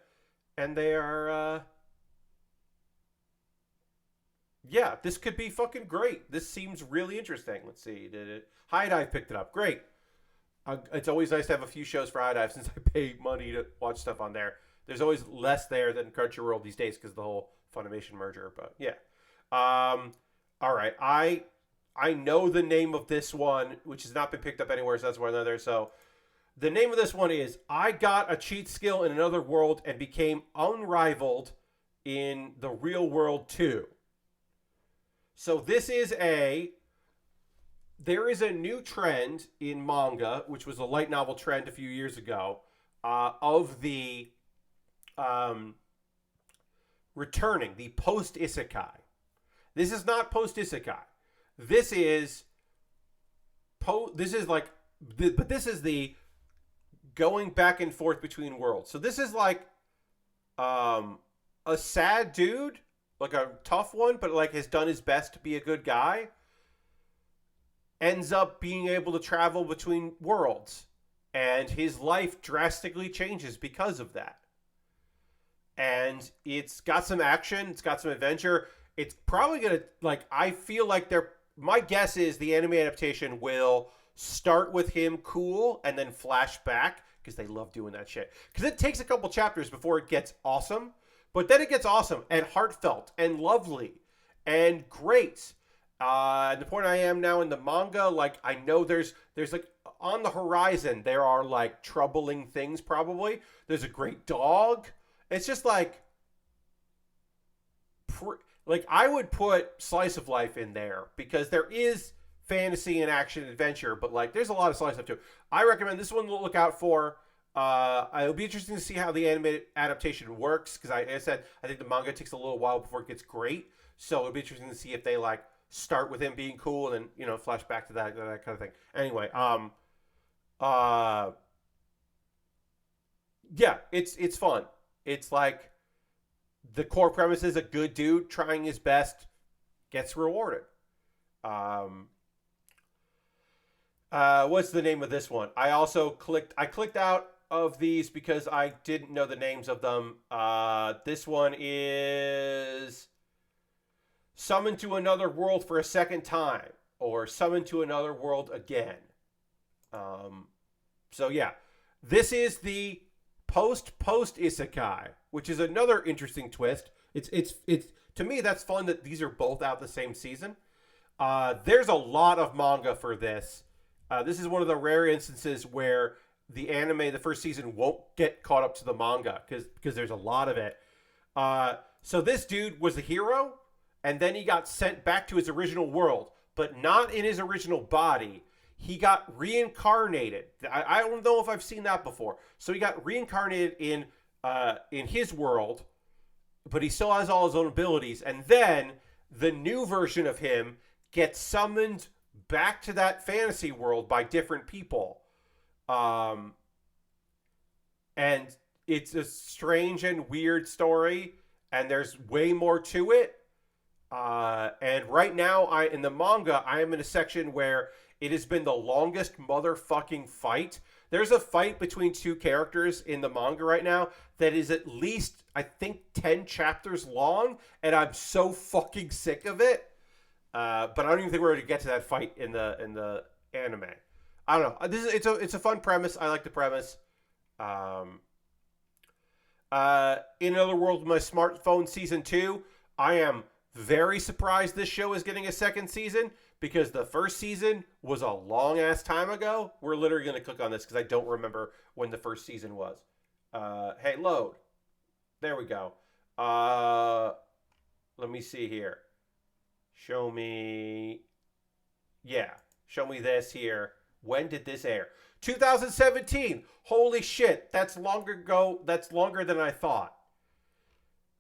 And they are, yeah, this could be fucking great. This seems really interesting. Let's see. Did it? High Dive picked it up. Great. It's always nice to have a few shows for High Dive since I pay money to watch stuff on there. There's always less there than Crunchyroll these days because of the whole Funimation merger. But yeah. All right. I know the name of this one, which has not been picked up anywhere, so that's one another. So the name of this one is I Got a Cheat Skill in Another World and Became Unrivaled in the Real World too. So there is a new trend in manga, which was a light novel trend a few years ago, of the returning, the post-isekai. This is not post-isekai. This is the going back and forth between worlds. So this is like a sad dude, like a tough one, but like has done his best to be a good guy, ends up being able to travel between worlds, and his life drastically changes because of that. And it's got some action, it's got some adventure. It's probably gonna, like, I feel like my guess is the anime adaptation will start with him cool and then flash back, because they love doing that shit. Because it takes a couple chapters before it gets awesome, but then it gets awesome and heartfelt and lovely and great. At the point I am now in the manga, like, I know there's like on the horizon there are like troubling things. Probably there's a great dog. It's just like I would put slice of life in there because there is fantasy and action and adventure, but like there's a lot of slice of life too. I recommend this one to look out for. It'll be interesting to see how the animated adaptation works, because I said I think the manga takes a little while before it gets great, so it'll be interesting to see if they like start with him being cool and then, you know, flash back to that kind of thing. Anyway, it's fun. It's like the core premise is a good dude trying his best gets rewarded. Um, what's the name of this one? I clicked out of these because I didn't know the names of them. This one is Summoned to Another World for a Second Time, or Summoned to Another World Again. So yeah, this is the post isekai, which is another interesting twist. It's to me that's fun that these are both out the same season. There's a lot of manga for this. This is one of the rare instances where the anime, the first season, won't get caught up to the manga because there's a lot of it. So this dude was a hero, and then he got sent back to his original world, but not in his original body. He got reincarnated. I don't know if I've seen that before. So he got reincarnated in his world, but he still has all his own abilities. And then the new version of him gets summoned back to that fantasy world by different people. And it's a strange and weird story, and there's way more to it. And right now, in the manga, I am in a section where it has been the longest motherfucking fight. There's a fight between two characters in the manga right now that is at least, I think, 10 chapters long, and I'm so fucking sick of it. But I don't even think we're going to get to that fight in the anime. I don't know. It's a fun premise. I like the premise. In Another World with My Smartphone Season 2, I am very surprised this show is getting a second season because the first season was a long ass time ago. We're literally going to click on this because I don't remember when the first season was. Hey, load. There we go. Let me see here. Show me. Yeah. Show me this here. When did this air? 2017. Holy shit. That's longer ago. That's longer than I thought.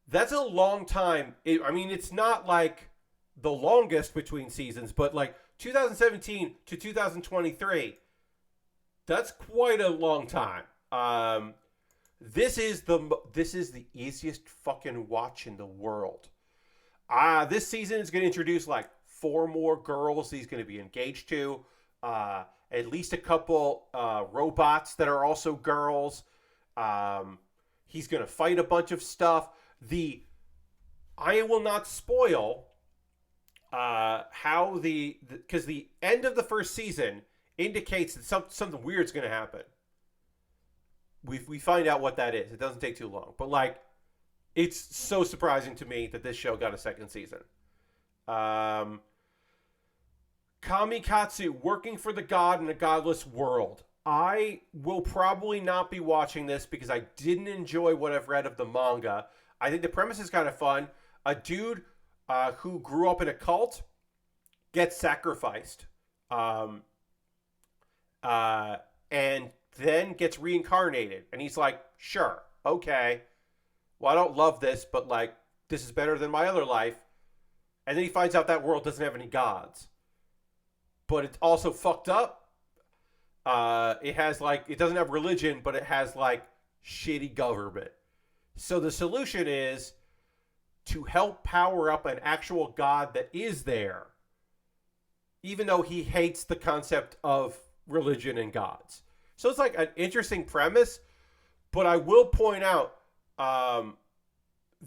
That's a long time. It's not like the longest between seasons, but like 2017 to 2023, that's quite a long time. This is the easiest fucking watch in the world. This season is going to introduce like 4 more girls he's going to be engaged to. At least a couple robots that are also girls. He's going to fight a bunch of stuff. I will not spoil how because the end of the first season indicates that something weird's going to happen. We find out what that is. It doesn't take too long, but like, it's so surprising to me that this show got a second season. Kamikatsu, Working for the God in a Godless World. I will probably not be watching this because I didn't enjoy what I've read of the manga. I think the premise is kind of fun. A dude who grew up in a cult gets sacrificed. And then gets reincarnated. And he's like, sure, okay. Well, I don't love this, but like, this is better than my other life. And then he finds out that world doesn't have any gods. But it's also fucked up. It doesn't have religion, but it has like shitty government. So the solution is to help power up an actual god that is there, even though he hates the concept of religion and gods. So it's like an interesting premise, but I will point out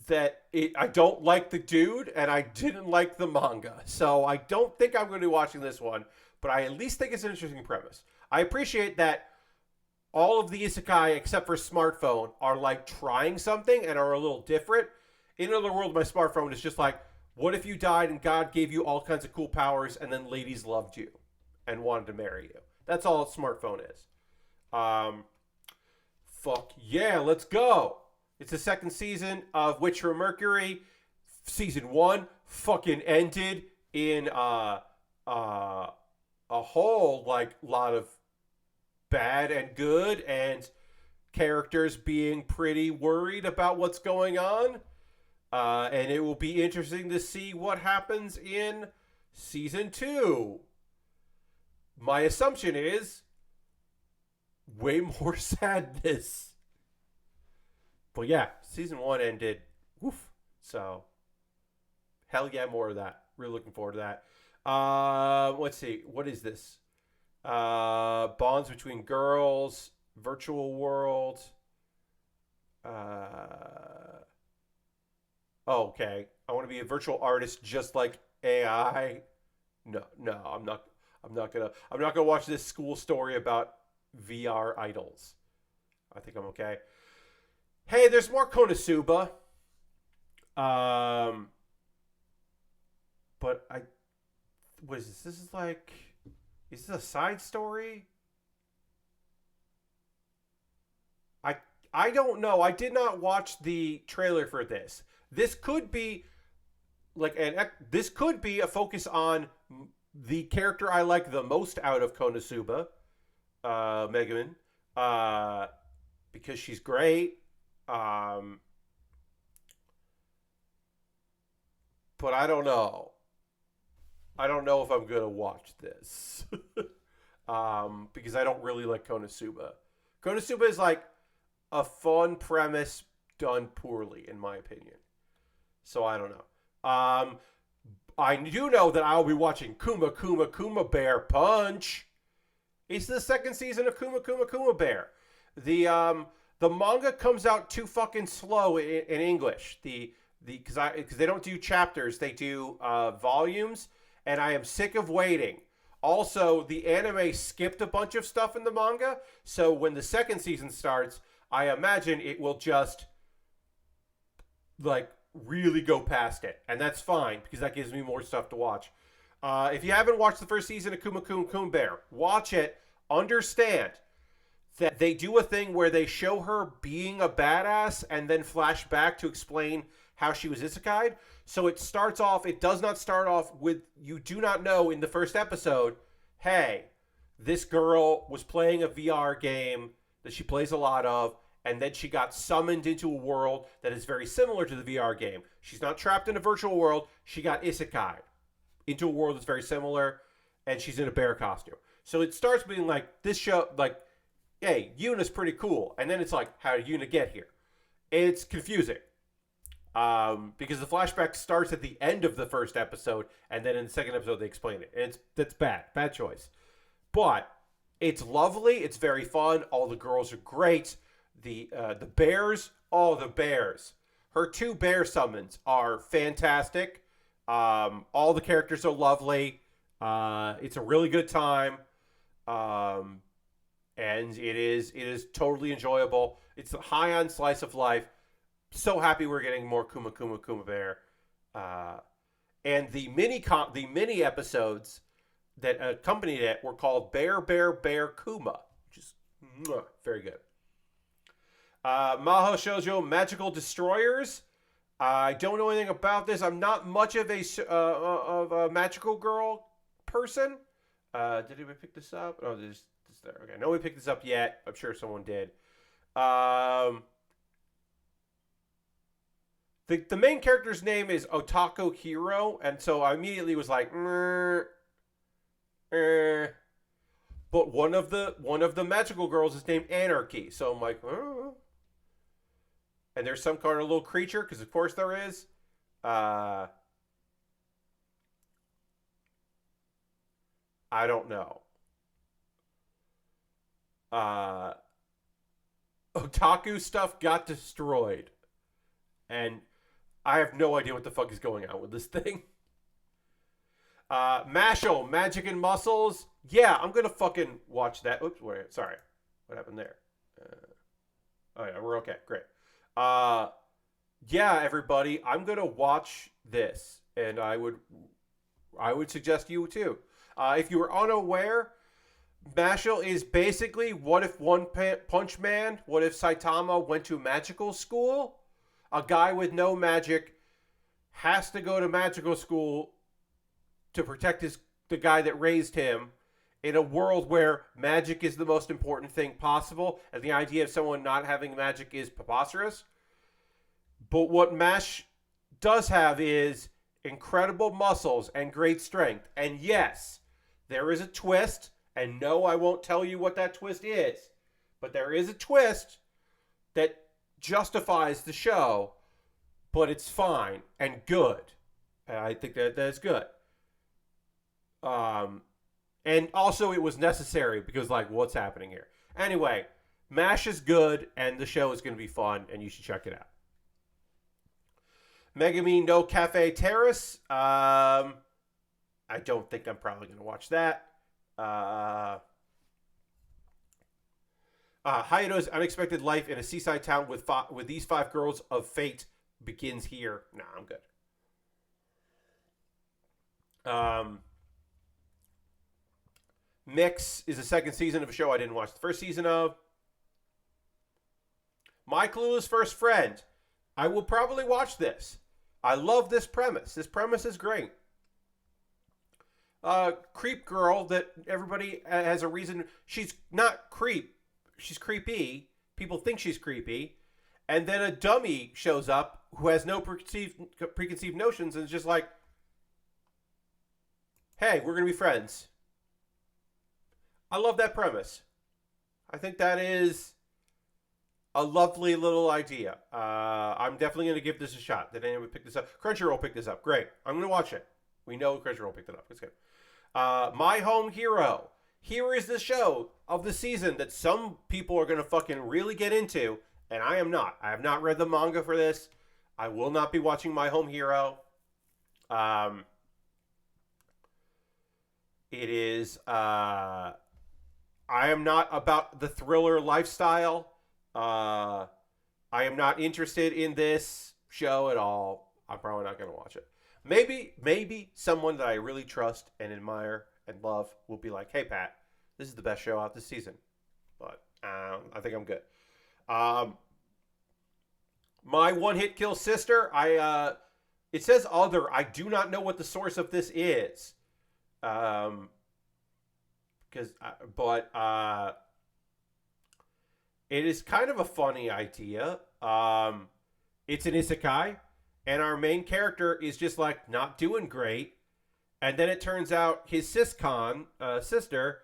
that I don't like the dude, and I didn't like the manga. So I don't think I'm going to be watching this one, but I at least think it's an interesting premise. I appreciate that all of the isekai, except for Smartphone, are like trying something and are a little different. In Another World, My Smartphone is just like, what if you died and God gave you all kinds of cool powers and then ladies loved you and wanted to marry you? That's all a Smartphone is. Fuck yeah, let's go. It's the second season of Witch from Mercury. Season 1 fucking ended in a whole like lot of bad and good and characters being pretty worried about what's going on. And it will be interesting to see what happens in season 2. My assumption is way more sadness. But yeah, season 1 ended. Woof. So hell yeah, more of that. Really looking forward to that. Let's see. What is this? Bonds between girls, virtual world. Oh, okay. I want to be a virtual artist just like AI. No, no, I'm not. I'm not gonna watch this school story about VR idols. I think I'm okay. Hey, there's more Konosuba. Um, but I what is this? This is like, is this a side story? I I don't know. I did not watch the trailer for this. This could be this could be a focus on the character I like the most out of Konosuba, Megumin, uh, because she's great. Um, but I don't know. I don't know if I'm gonna watch this, because I don't really like Konosuba. Konosuba is like a fun premise done poorly, in my opinion. So I don't know. I do know that I'll be watching Kuma Kuma Kuma Bear Punch. It's the second season of Kuma Kuma Kuma Bear. The manga comes out too fucking slow in English. Because they don't do chapters, they do volumes, and I am sick of waiting. Also, the anime skipped a bunch of stuff in the manga, so when the second season starts, I imagine it will just like really go past it, and that's fine because that gives me more stuff to watch. If you haven't watched the first season of Kuma Kuma Kuma Bear, watch it. Understand that they do a thing where they show her being a badass and then flash back to explain how she was isekai'd. So it starts off, it does not start off with, you do not know in the first episode, hey, this girl was playing a VR game that she plays a lot of, and then she got summoned into a world that is very similar to the VR game. She's not trapped in a virtual world, she got isekai'd into a world that's very similar, and she's in a bear costume. So it starts being like, this show, like, hey, Yuna's pretty cool. And then it's like, how did Yuna get here? It's confusing. Because the flashback starts at the end of the first episode, and then in the second episode they explain it. And that's bad choice. But it's lovely. It's very fun. All the girls are great. The bears, the bears. Her 2 bear summons are fantastic. All the characters are lovely. It's a really good time. And it is totally enjoyable. It's a high on slice of life. So happy we're getting more Kuma Kuma Kuma Bear, and the mini episodes that accompanied it were called Bear Bear Bear Kuma, which is very good. Maho Shoujo Magical Destroyers. I don't know anything about this. I'm not much of a magical girl person. Did anybody pick this up? Oh, this there. Okay, nobody picked this up yet. I'm sure someone did. The main character's name is Otako Hiro, and so I immediately was like, but one of the magical girls is named Anarchy, so I'm like, and there's some kind of little creature, because of course there is. I don't know. Otaku stuff got destroyed, and I have no idea what the fuck is going on with this thing. Mashal, Magic and Muscles. Yeah, I'm gonna fucking watch that. Oops, wait, sorry. What happened there? Oh yeah, we're okay. Great. Yeah, everybody, I'm gonna watch this, and I would suggest you too. If you were unaware, Mashal is basically what if Punch Man, what if Saitama went to magical school? A guy with no magic has to go to magical school to protect the guy that raised him in a world where magic is the most important thing possible, and the idea of someone not having magic is preposterous. But what Mash does have is incredible muscles and great strength. And yes, there is a twist, and no, I won't tell you what that twist is, but there is a twist that justifies the show, but it's fine and good. And I think that's good. Um, and also it was necessary because like what's happening here? Anyway, MASH is good and the show is going to be fun and you should check it out. Megami no Cafe Terrace. I don't think I'm probably going to watch that. Hayato's unexpected life in a seaside town with these five girls of fate begins here. Nah, I'm good. Mix is the second season of a show I didn't watch the first season of. My Clueless First Friend. I will probably watch this. I love this premise. This premise is great. Creep girl that everybody has a reason. She's not creep. She's creepy. People think she's creepy. And then a dummy shows up who has no preconceived notions and is just like, hey, we're going to be friends. I love that premise. I think that is a lovely little idea. I'm definitely going to give this a shot. Did anyone pick this up? Crunchyroll picked this up. Great. I'm going to watch it. We know Crunchyroll picked it up. It's good. My Home Hero. Here is the show of the season that some people are going to fucking really get into, and I am not. I have not read the manga for this. I will not be watching My Home Hero. It is... I am not about the thriller lifestyle. I am not interested in this show at all. I'm probably not going to watch it. Maybe someone that I really trust and admire and love will be like, hey, Pat, this is the best show out this season. But I think I'm good. My one-hit kill sister, it says other. I do not know what the source of this is. But it is kind of a funny idea. It's an isekai, and our main character is just like not doing great, and then it turns out his sister,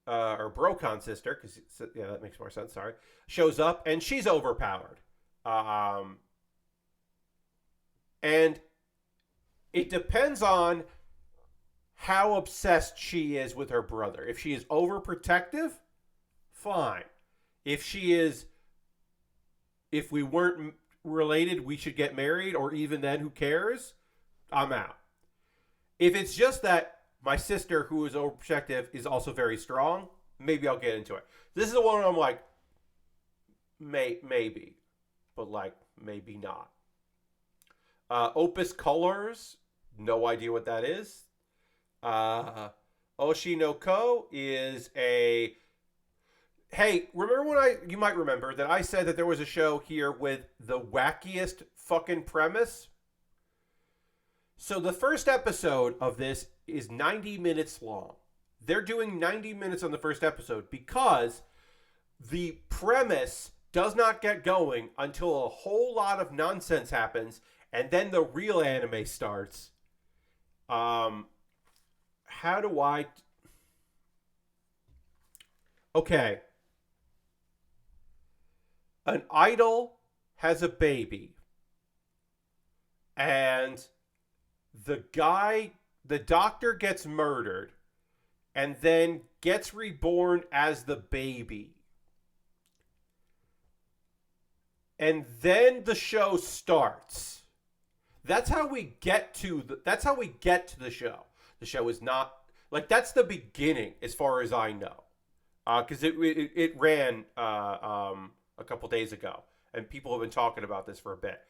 or brocon sister, because yeah, that makes more sense. Sorry, shows up and she's overpowered, and it depends on how obsessed she is with her brother. If she is overprotective, fine. If we weren't related, we should get married, or even then, who cares? I'm out. If it's just that my sister, who is overprotective, is also very strong, maybe I'll get into it. This is the one where I'm like, maybe, but like, maybe not. Opus Colors, no idea what that is. Oshi no Ko is a... Hey, remember you might remember that I said that there was a show here with the wackiest fucking premise? So the first episode of this is 90 minutes long. They're doing 90 minutes on the first episode because the premise does not get going until a whole lot of nonsense happens, and then the real anime starts. How do I... Okay. An idol has a baby. And the doctor gets murdered and then gets reborn as the baby. And then the show starts. That's how we get to the show. The show is not like that's the beginning, as far as I know, because it ran a couple days ago, and people have been talking about this for a bit.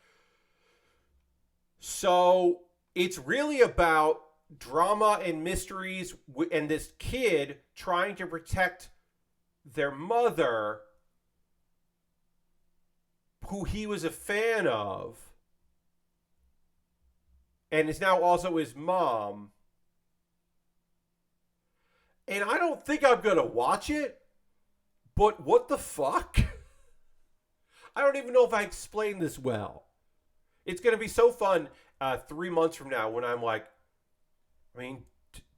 So it's really about drama and mysteries, and this kid trying to protect their mother, who he was a fan of, and is now also his mom. And I don't think I'm going to watch it, but what the fuck? I don't even know if I explained this well. It's going to be so fun 3 months from now when I'm like, I mean,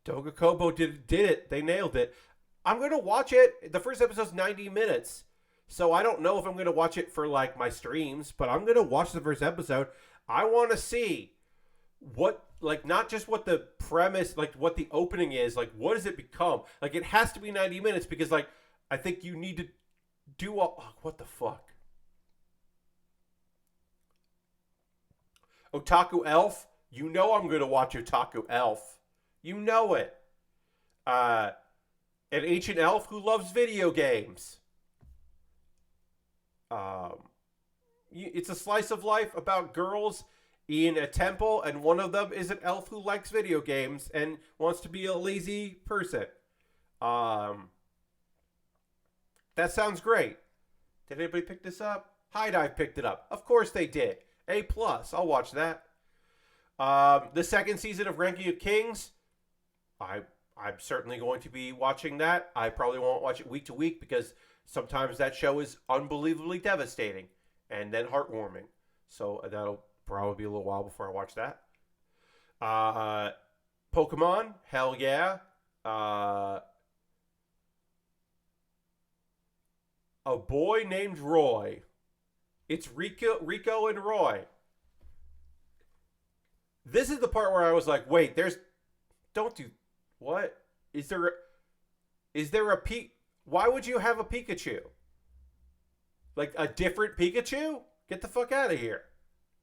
Doga Kobo did it. They nailed it. I'm going to watch it. The first episode's 90 minutes. So I don't know if I'm going to watch it for like my streams, but I'm going to watch the first episode. I want to see what, like, not just what the premise, like what the opening is, like what does it become? Like it has to be 90 minutes because like I think you need to do all, oh, what the fuck? Otaku Elf? You know I'm going to watch Otaku Elf. You know it. Uh an ancient elf who loves video games. Um it's a slice of life about girls in a temple, and one of them is an elf who likes video games and wants to be a lazy person. Um, that sounds great. Did anybody pick this up? High Dive picked it up. Of course they did. A plus. I'll watch that. The second season of Ranking of Kings. I'm certainly going to be watching that. I probably won't watch it week to week because sometimes that show is unbelievably devastating and then heartwarming. So that'll probably be a little while before I watch that. Pokemon, hell yeah. A boy named Roy. It's Rico and Roy. This is the part where I was like, wait, don't do, what? Is there a why would you have a Pikachu? Like a different Pikachu? Get the fuck out of here.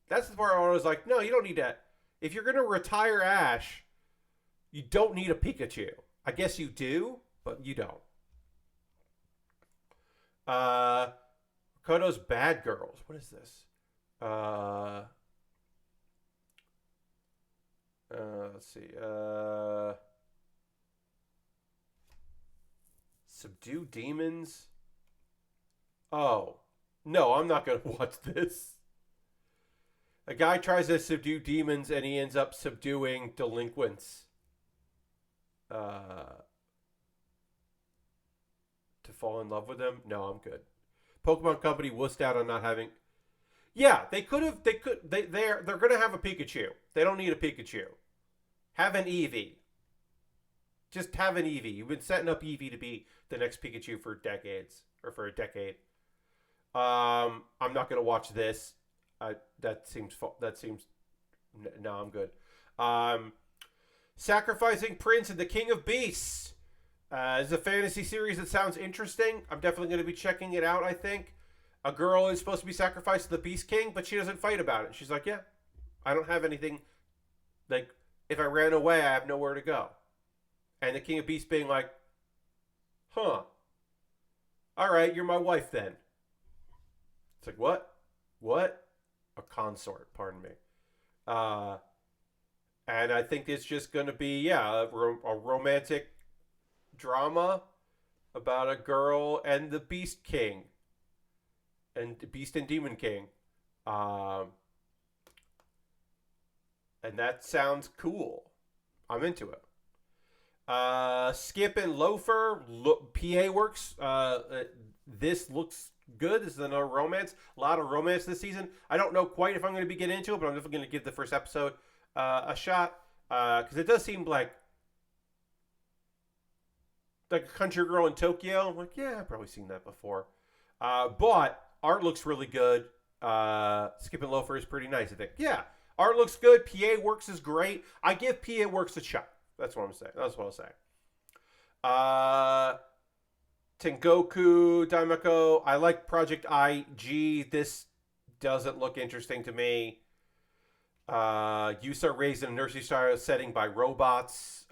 That's the part where I was like, no, you don't need that. If you're going to retire Ash, you don't need a Pikachu. I guess you do, but you don't. Kodo's Bad Girls. What is this? Let's see. Subdue Demons. Oh. No, I'm not going to watch this. A guy tries to subdue demons and he ends up subduing delinquents. To fall in love with them? No, I'm good. Pokemon Company wussed out on not having. Yeah, they're gonna have a Pikachu. They don't need a Pikachu. Have an Eevee. Just have an Eevee. You've been setting up Eevee to be the next Pikachu for decades, or for a decade. I'm not gonna watch this. That seems no, I'm good. Sacrificing Prince and the King of Beasts. It's a fantasy series that sounds interesting. I'm definitely going to be checking it out, I think. A girl is supposed to be sacrificed to the Beast King, but she doesn't fight about it. She's like, yeah, I don't have anything. Like, if I ran away, I have nowhere to go. And the King of Beasts being like, huh. All right, you're my wife then. It's like, what? What? A consort, pardon me. And I think it's just going to be, yeah, a romantic drama about a girl and the Beast King. And Beast and Demon King. And that sounds cool. I'm into it. Skip and Loafer, PA Works. This looks good. This is another romance. A lot of romance this season. I don't know quite if I'm going to be getting into it, but I'm definitely going to give the first episode a shot. Because it does seem like a country girl in Tokyo. I'm like, yeah, I've probably seen that before. But art looks really good. Skip and Loafer is pretty nice, I think. Yeah, art looks good. PA Works is great. I give PA Works a shot. That's what I'm saying. That's what I'll say. Tengoku Daimako. I like Project IG. This doesn't look interesting to me. Youth are raised in a nursery style setting by robots.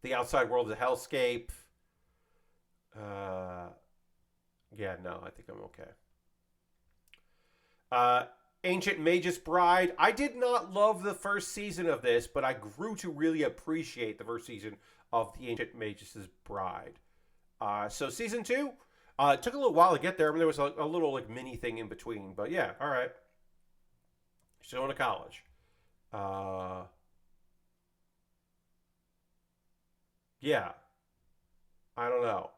The outside world is a hellscape. Yeah, no, I think I'm okay. Ancient Magus Bride. I did not love the first season of this, but I grew to really appreciate the first season of the Ancient Magus' Bride. So season 2, it took a little while to get there. I mean, there was a little like mini thing in between, but yeah, all right. She's going to college. Yeah, I don't know.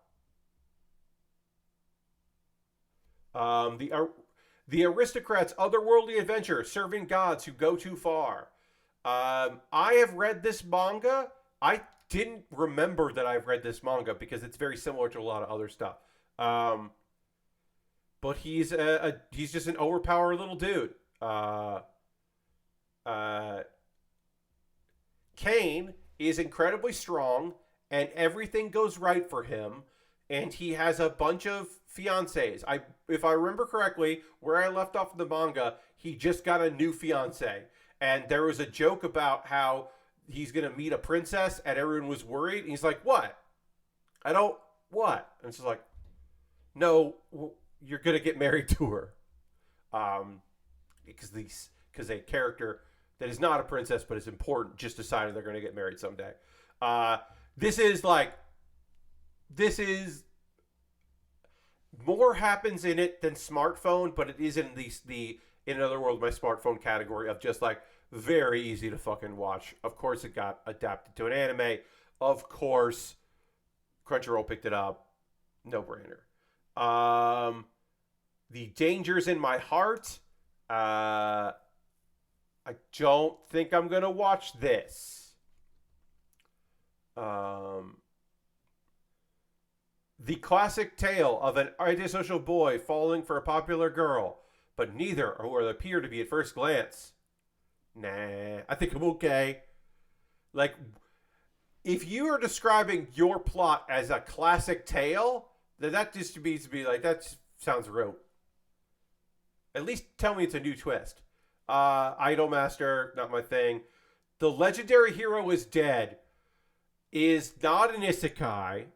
The Aristocrats' Otherworldly Adventure, Serving Gods Who Go Too Far. I have read this manga. I didn't remember that I've read this manga because it's very similar to a lot of other stuff. Um, but he's just an overpowered little dude. Uh, Kane is incredibly strong, and everything goes right for him. And he has a bunch of fiancées. If I remember correctly, where I left off in the manga, he just got a new fiancée, and there was a joke about how he's gonna meet a princess, and everyone was worried. And he's like, "What? I don't what?" And it's just like, "No, you're gonna get married to her." Um, because a character that is not a princess but is important just decided they're going to get married someday. Uh, this is like this is more happens in it than smartphone, but it is in the in other words my smartphone category of just like very easy to fucking watch. Of course, it got adapted to an anime. Of course, Crunchyroll picked it up. No brainer. The Dangers in My Heart. I don't think I'm gonna watch this. Um, the classic tale of an antisocial boy falling for a popular girl, but neither are what appear to be at first glance. Nah, I think I'm okay. Like, if you are describing your plot as a classic tale, then that just needs to be like that sounds rote. At least tell me it's a new twist. Idolmaster, not my thing. The legendary hero is dead is not an isekai.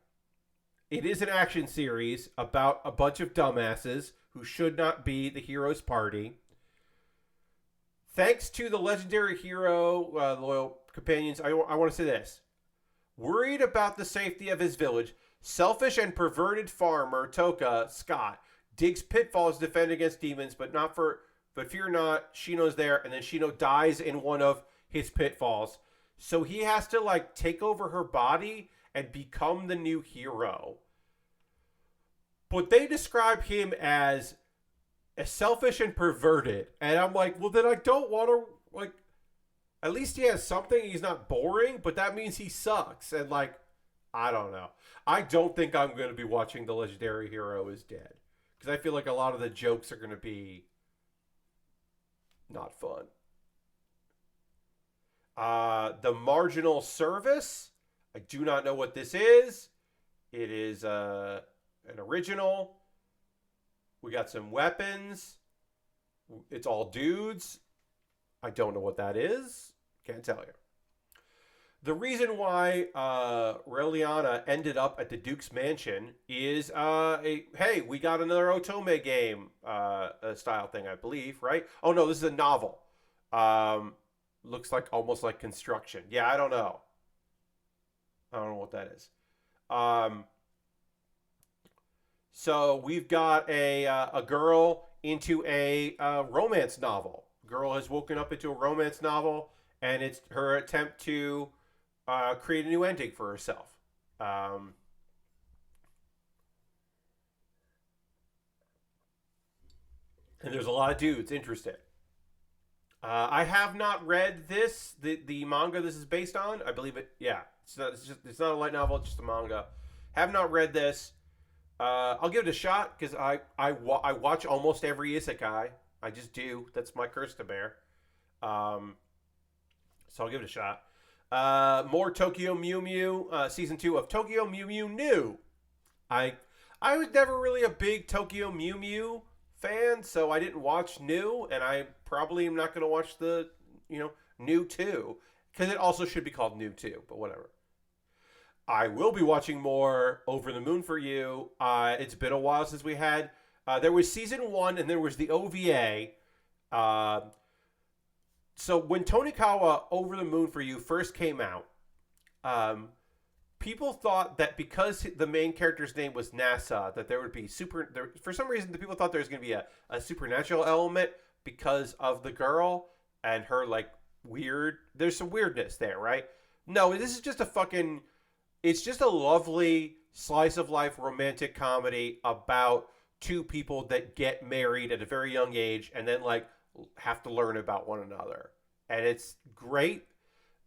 It is an action series about a bunch of dumbasses who should not be the hero's party. Thanks to the legendary hero, loyal companions, I want to say this. Worried about the safety of his village, selfish and perverted farmer Toka Scott digs pitfalls to defend against demons, but fear not, Shino's there, and then Shino dies in one of his pitfalls. So he has to like take over her body and become the new hero. But they describe him as selfish and perverted. And I'm like, well, then I don't want to, like, at least he has something. He's not boring, but that means he sucks. And, like, I don't know. I don't think I'm going to be watching The Legendary Hero is Dead. Because I feel like a lot of the jokes are going to be not fun. The Marginal Service. I do not know what this is. It is an original. We got some weapons. It's all dudes. I don't know what that is. Can't tell you. The reason why Reliana ended up at the Duke's mansion is hey, we got another Otome game style thing, I believe, right? Oh no, this is a novel. Looks like almost like construction. Yeah, I don't know. I don't know what that is. So we've got a girl into a romance novel. Girl has woken up into a romance novel, and it's her attempt to create a new ending for herself. Um, and there's a lot of dudes interested. I have not read the manga this is based on. I believe it. Yeah, it's not a light novel. It's just a manga. Have not read this. I'll give it a shot because I watch almost every isekai. I just do. That's my curse to bear. Um, so I'll give it a shot. More Tokyo Mew Mew. Season 2 of Tokyo Mew Mew New. I I was never really a big Tokyo Mew Mew fan, so I didn't watch New, and I probably am not going to watch the New 2 because it also should be called New 2, but whatever. I will be watching more Over the Moon for You. It's been a while since we had. There was season 1 and there was the OVA. So when Tonikawa Over the Moon for You first came out, um, people thought that because the main character's name was NASA, that there would be for some reason, the people thought there was going to be a supernatural element because of the girl and her like weird. There's some weirdness there, right? No, this is just a fucking. It's just a lovely slice of life romantic comedy about two people that get married at a very young age and then like have to learn about one another. And it's great.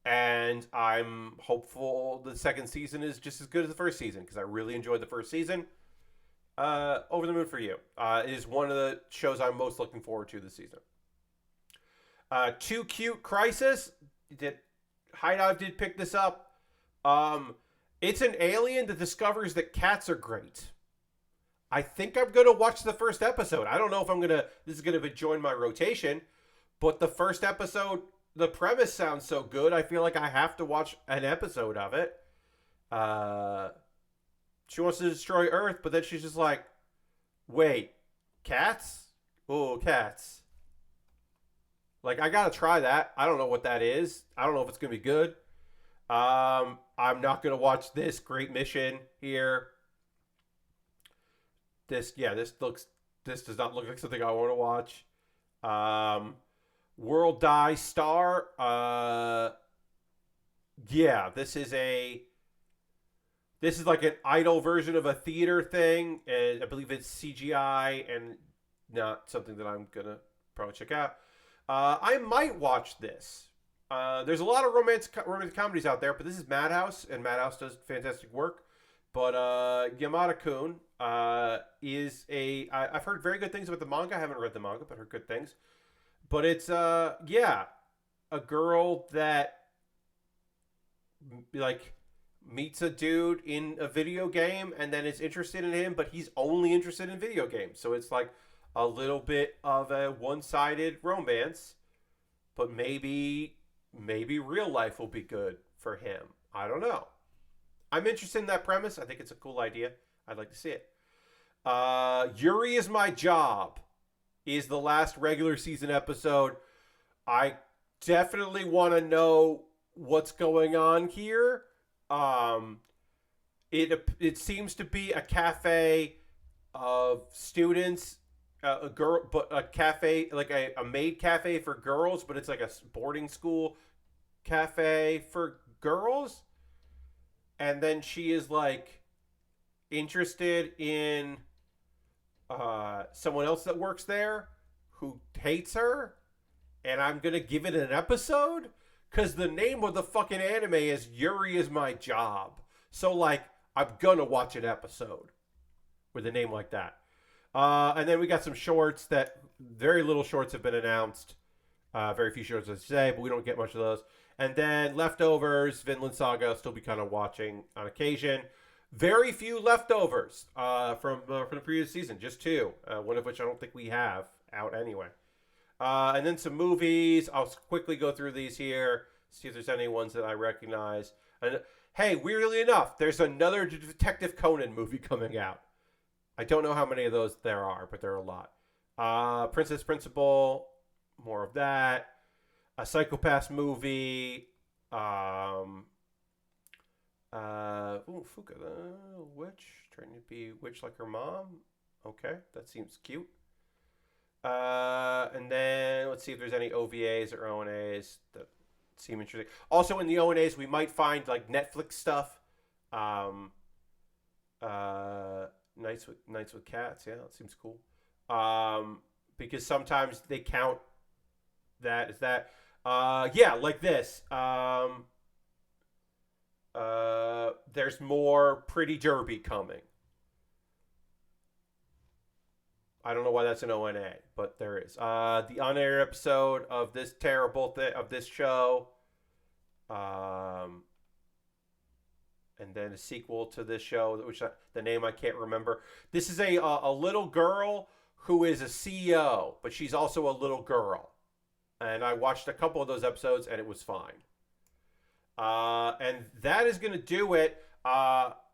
And I'm hopeful the second season is just as good as the first season because I really enjoyed the first season. Over the Moon for You is one of the shows I'm most looking forward to this season. Too Cute Crisis. Did High Dive did pick this up. It's an alien that discovers that cats are great. I think I'm gonna watch the first episode. I don't know if this is gonna join my rotation, but the first episode, the premise sounds so good. I feel like I have to watch an episode of it. She wants to destroy Earth, but then she's just like, wait, cats? Oh, cats. Like, I gotta try that. I don't know what that is. I don't know if it's gonna be good. I'm not gonna watch this Great Mission here. This does not look like something I want to watch. World Die Star. Yeah, this is like an idol version of a theater thing, and I believe it's CGI and not something that I'm gonna probably check out. I might watch this. There's a lot of romantic comedies out there, but this is Madhouse, and Madhouse does fantastic work. But Yamada-kun is I've heard very good things about the manga. I haven't read the manga, but heard good things. But it's a girl that like meets a dude in a video game and then is interested in him, but he's only interested in video games. So it's like a little bit of a one-sided romance, but maybe real life will be good for him. I don't know. I'm interested in that premise. I think it's a cool idea. I'd like to see it. Yuri Is My Job is the last regular season episode. I definitely want to know what's going on here. It seems to be a cafe of students, a cafe, like a maid cafe for girls, but it's like a boarding school cafe for girls. And then she is like interested in someone else that works there who hates her. And I'm going to give it an episode because the name of the fucking anime is Yuri Is My Job. So like, I'm going to watch an episode with a name like that. And then we got some shorts that very little shorts have been announced. Very few shorts, as I say, but we don't get much of those. And then Leftovers, Vinland Saga, I'll still be kind of watching on occasion. Very few Leftovers from the previous season, just two. One of which I don't think we have out anyway. And then some movies. I'll quickly go through these here, see if there's any ones that I recognize. And hey, weirdly enough, there's another Detective Conan movie coming out. I don't know how many of those there are, but there are a lot. Princess Principal, more of that. A Psychopaths movie. Fuka, the witch, trying to be witch like her mom. Okay, that seems cute. And then let's see if there's any OVAs or ONAs that seem interesting. Also in the ONAs, we might find like Netflix stuff. Nights with Cats, yeah, that seems cool. Because sometimes they count that as that. Yeah, like this. There's more Pretty Derby coming. I don't know why that's an ONA, but there is. The on-air episode of this terrible of this show. And then a sequel to this show, which the name I can't remember. This is a little girl who is a CEO, but she's also a little girl. And I watched a couple of those episodes, and it was fine. And that is going to do it.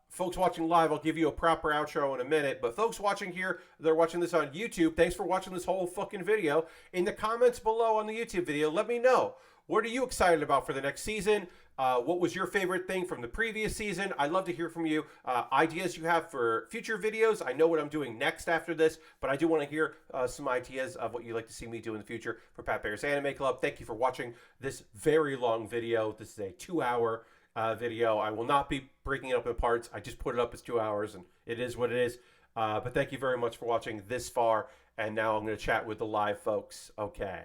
Folks watching live, I'll give you a proper outro in a minute. But folks watching here, they're watching this on YouTube. Thanks for watching this whole fucking video. In the comments below on the YouTube video, let me know. What are you excited about for the next season? What was your favorite thing from the previous season? I'd love to hear from you. Ideas you have for future videos. I know what I'm doing next after this, but I do want to hear some ideas of what you'd like to see me do in the future for Pat Baer's Anime Club. Thank you for watching this very long video. This is a 2-hour video. I will not be breaking it up in parts. I just put it up as 2 hours, and it is what it is. But thank you very much for watching this far. And now I'm going to chat with the live folks. Okay.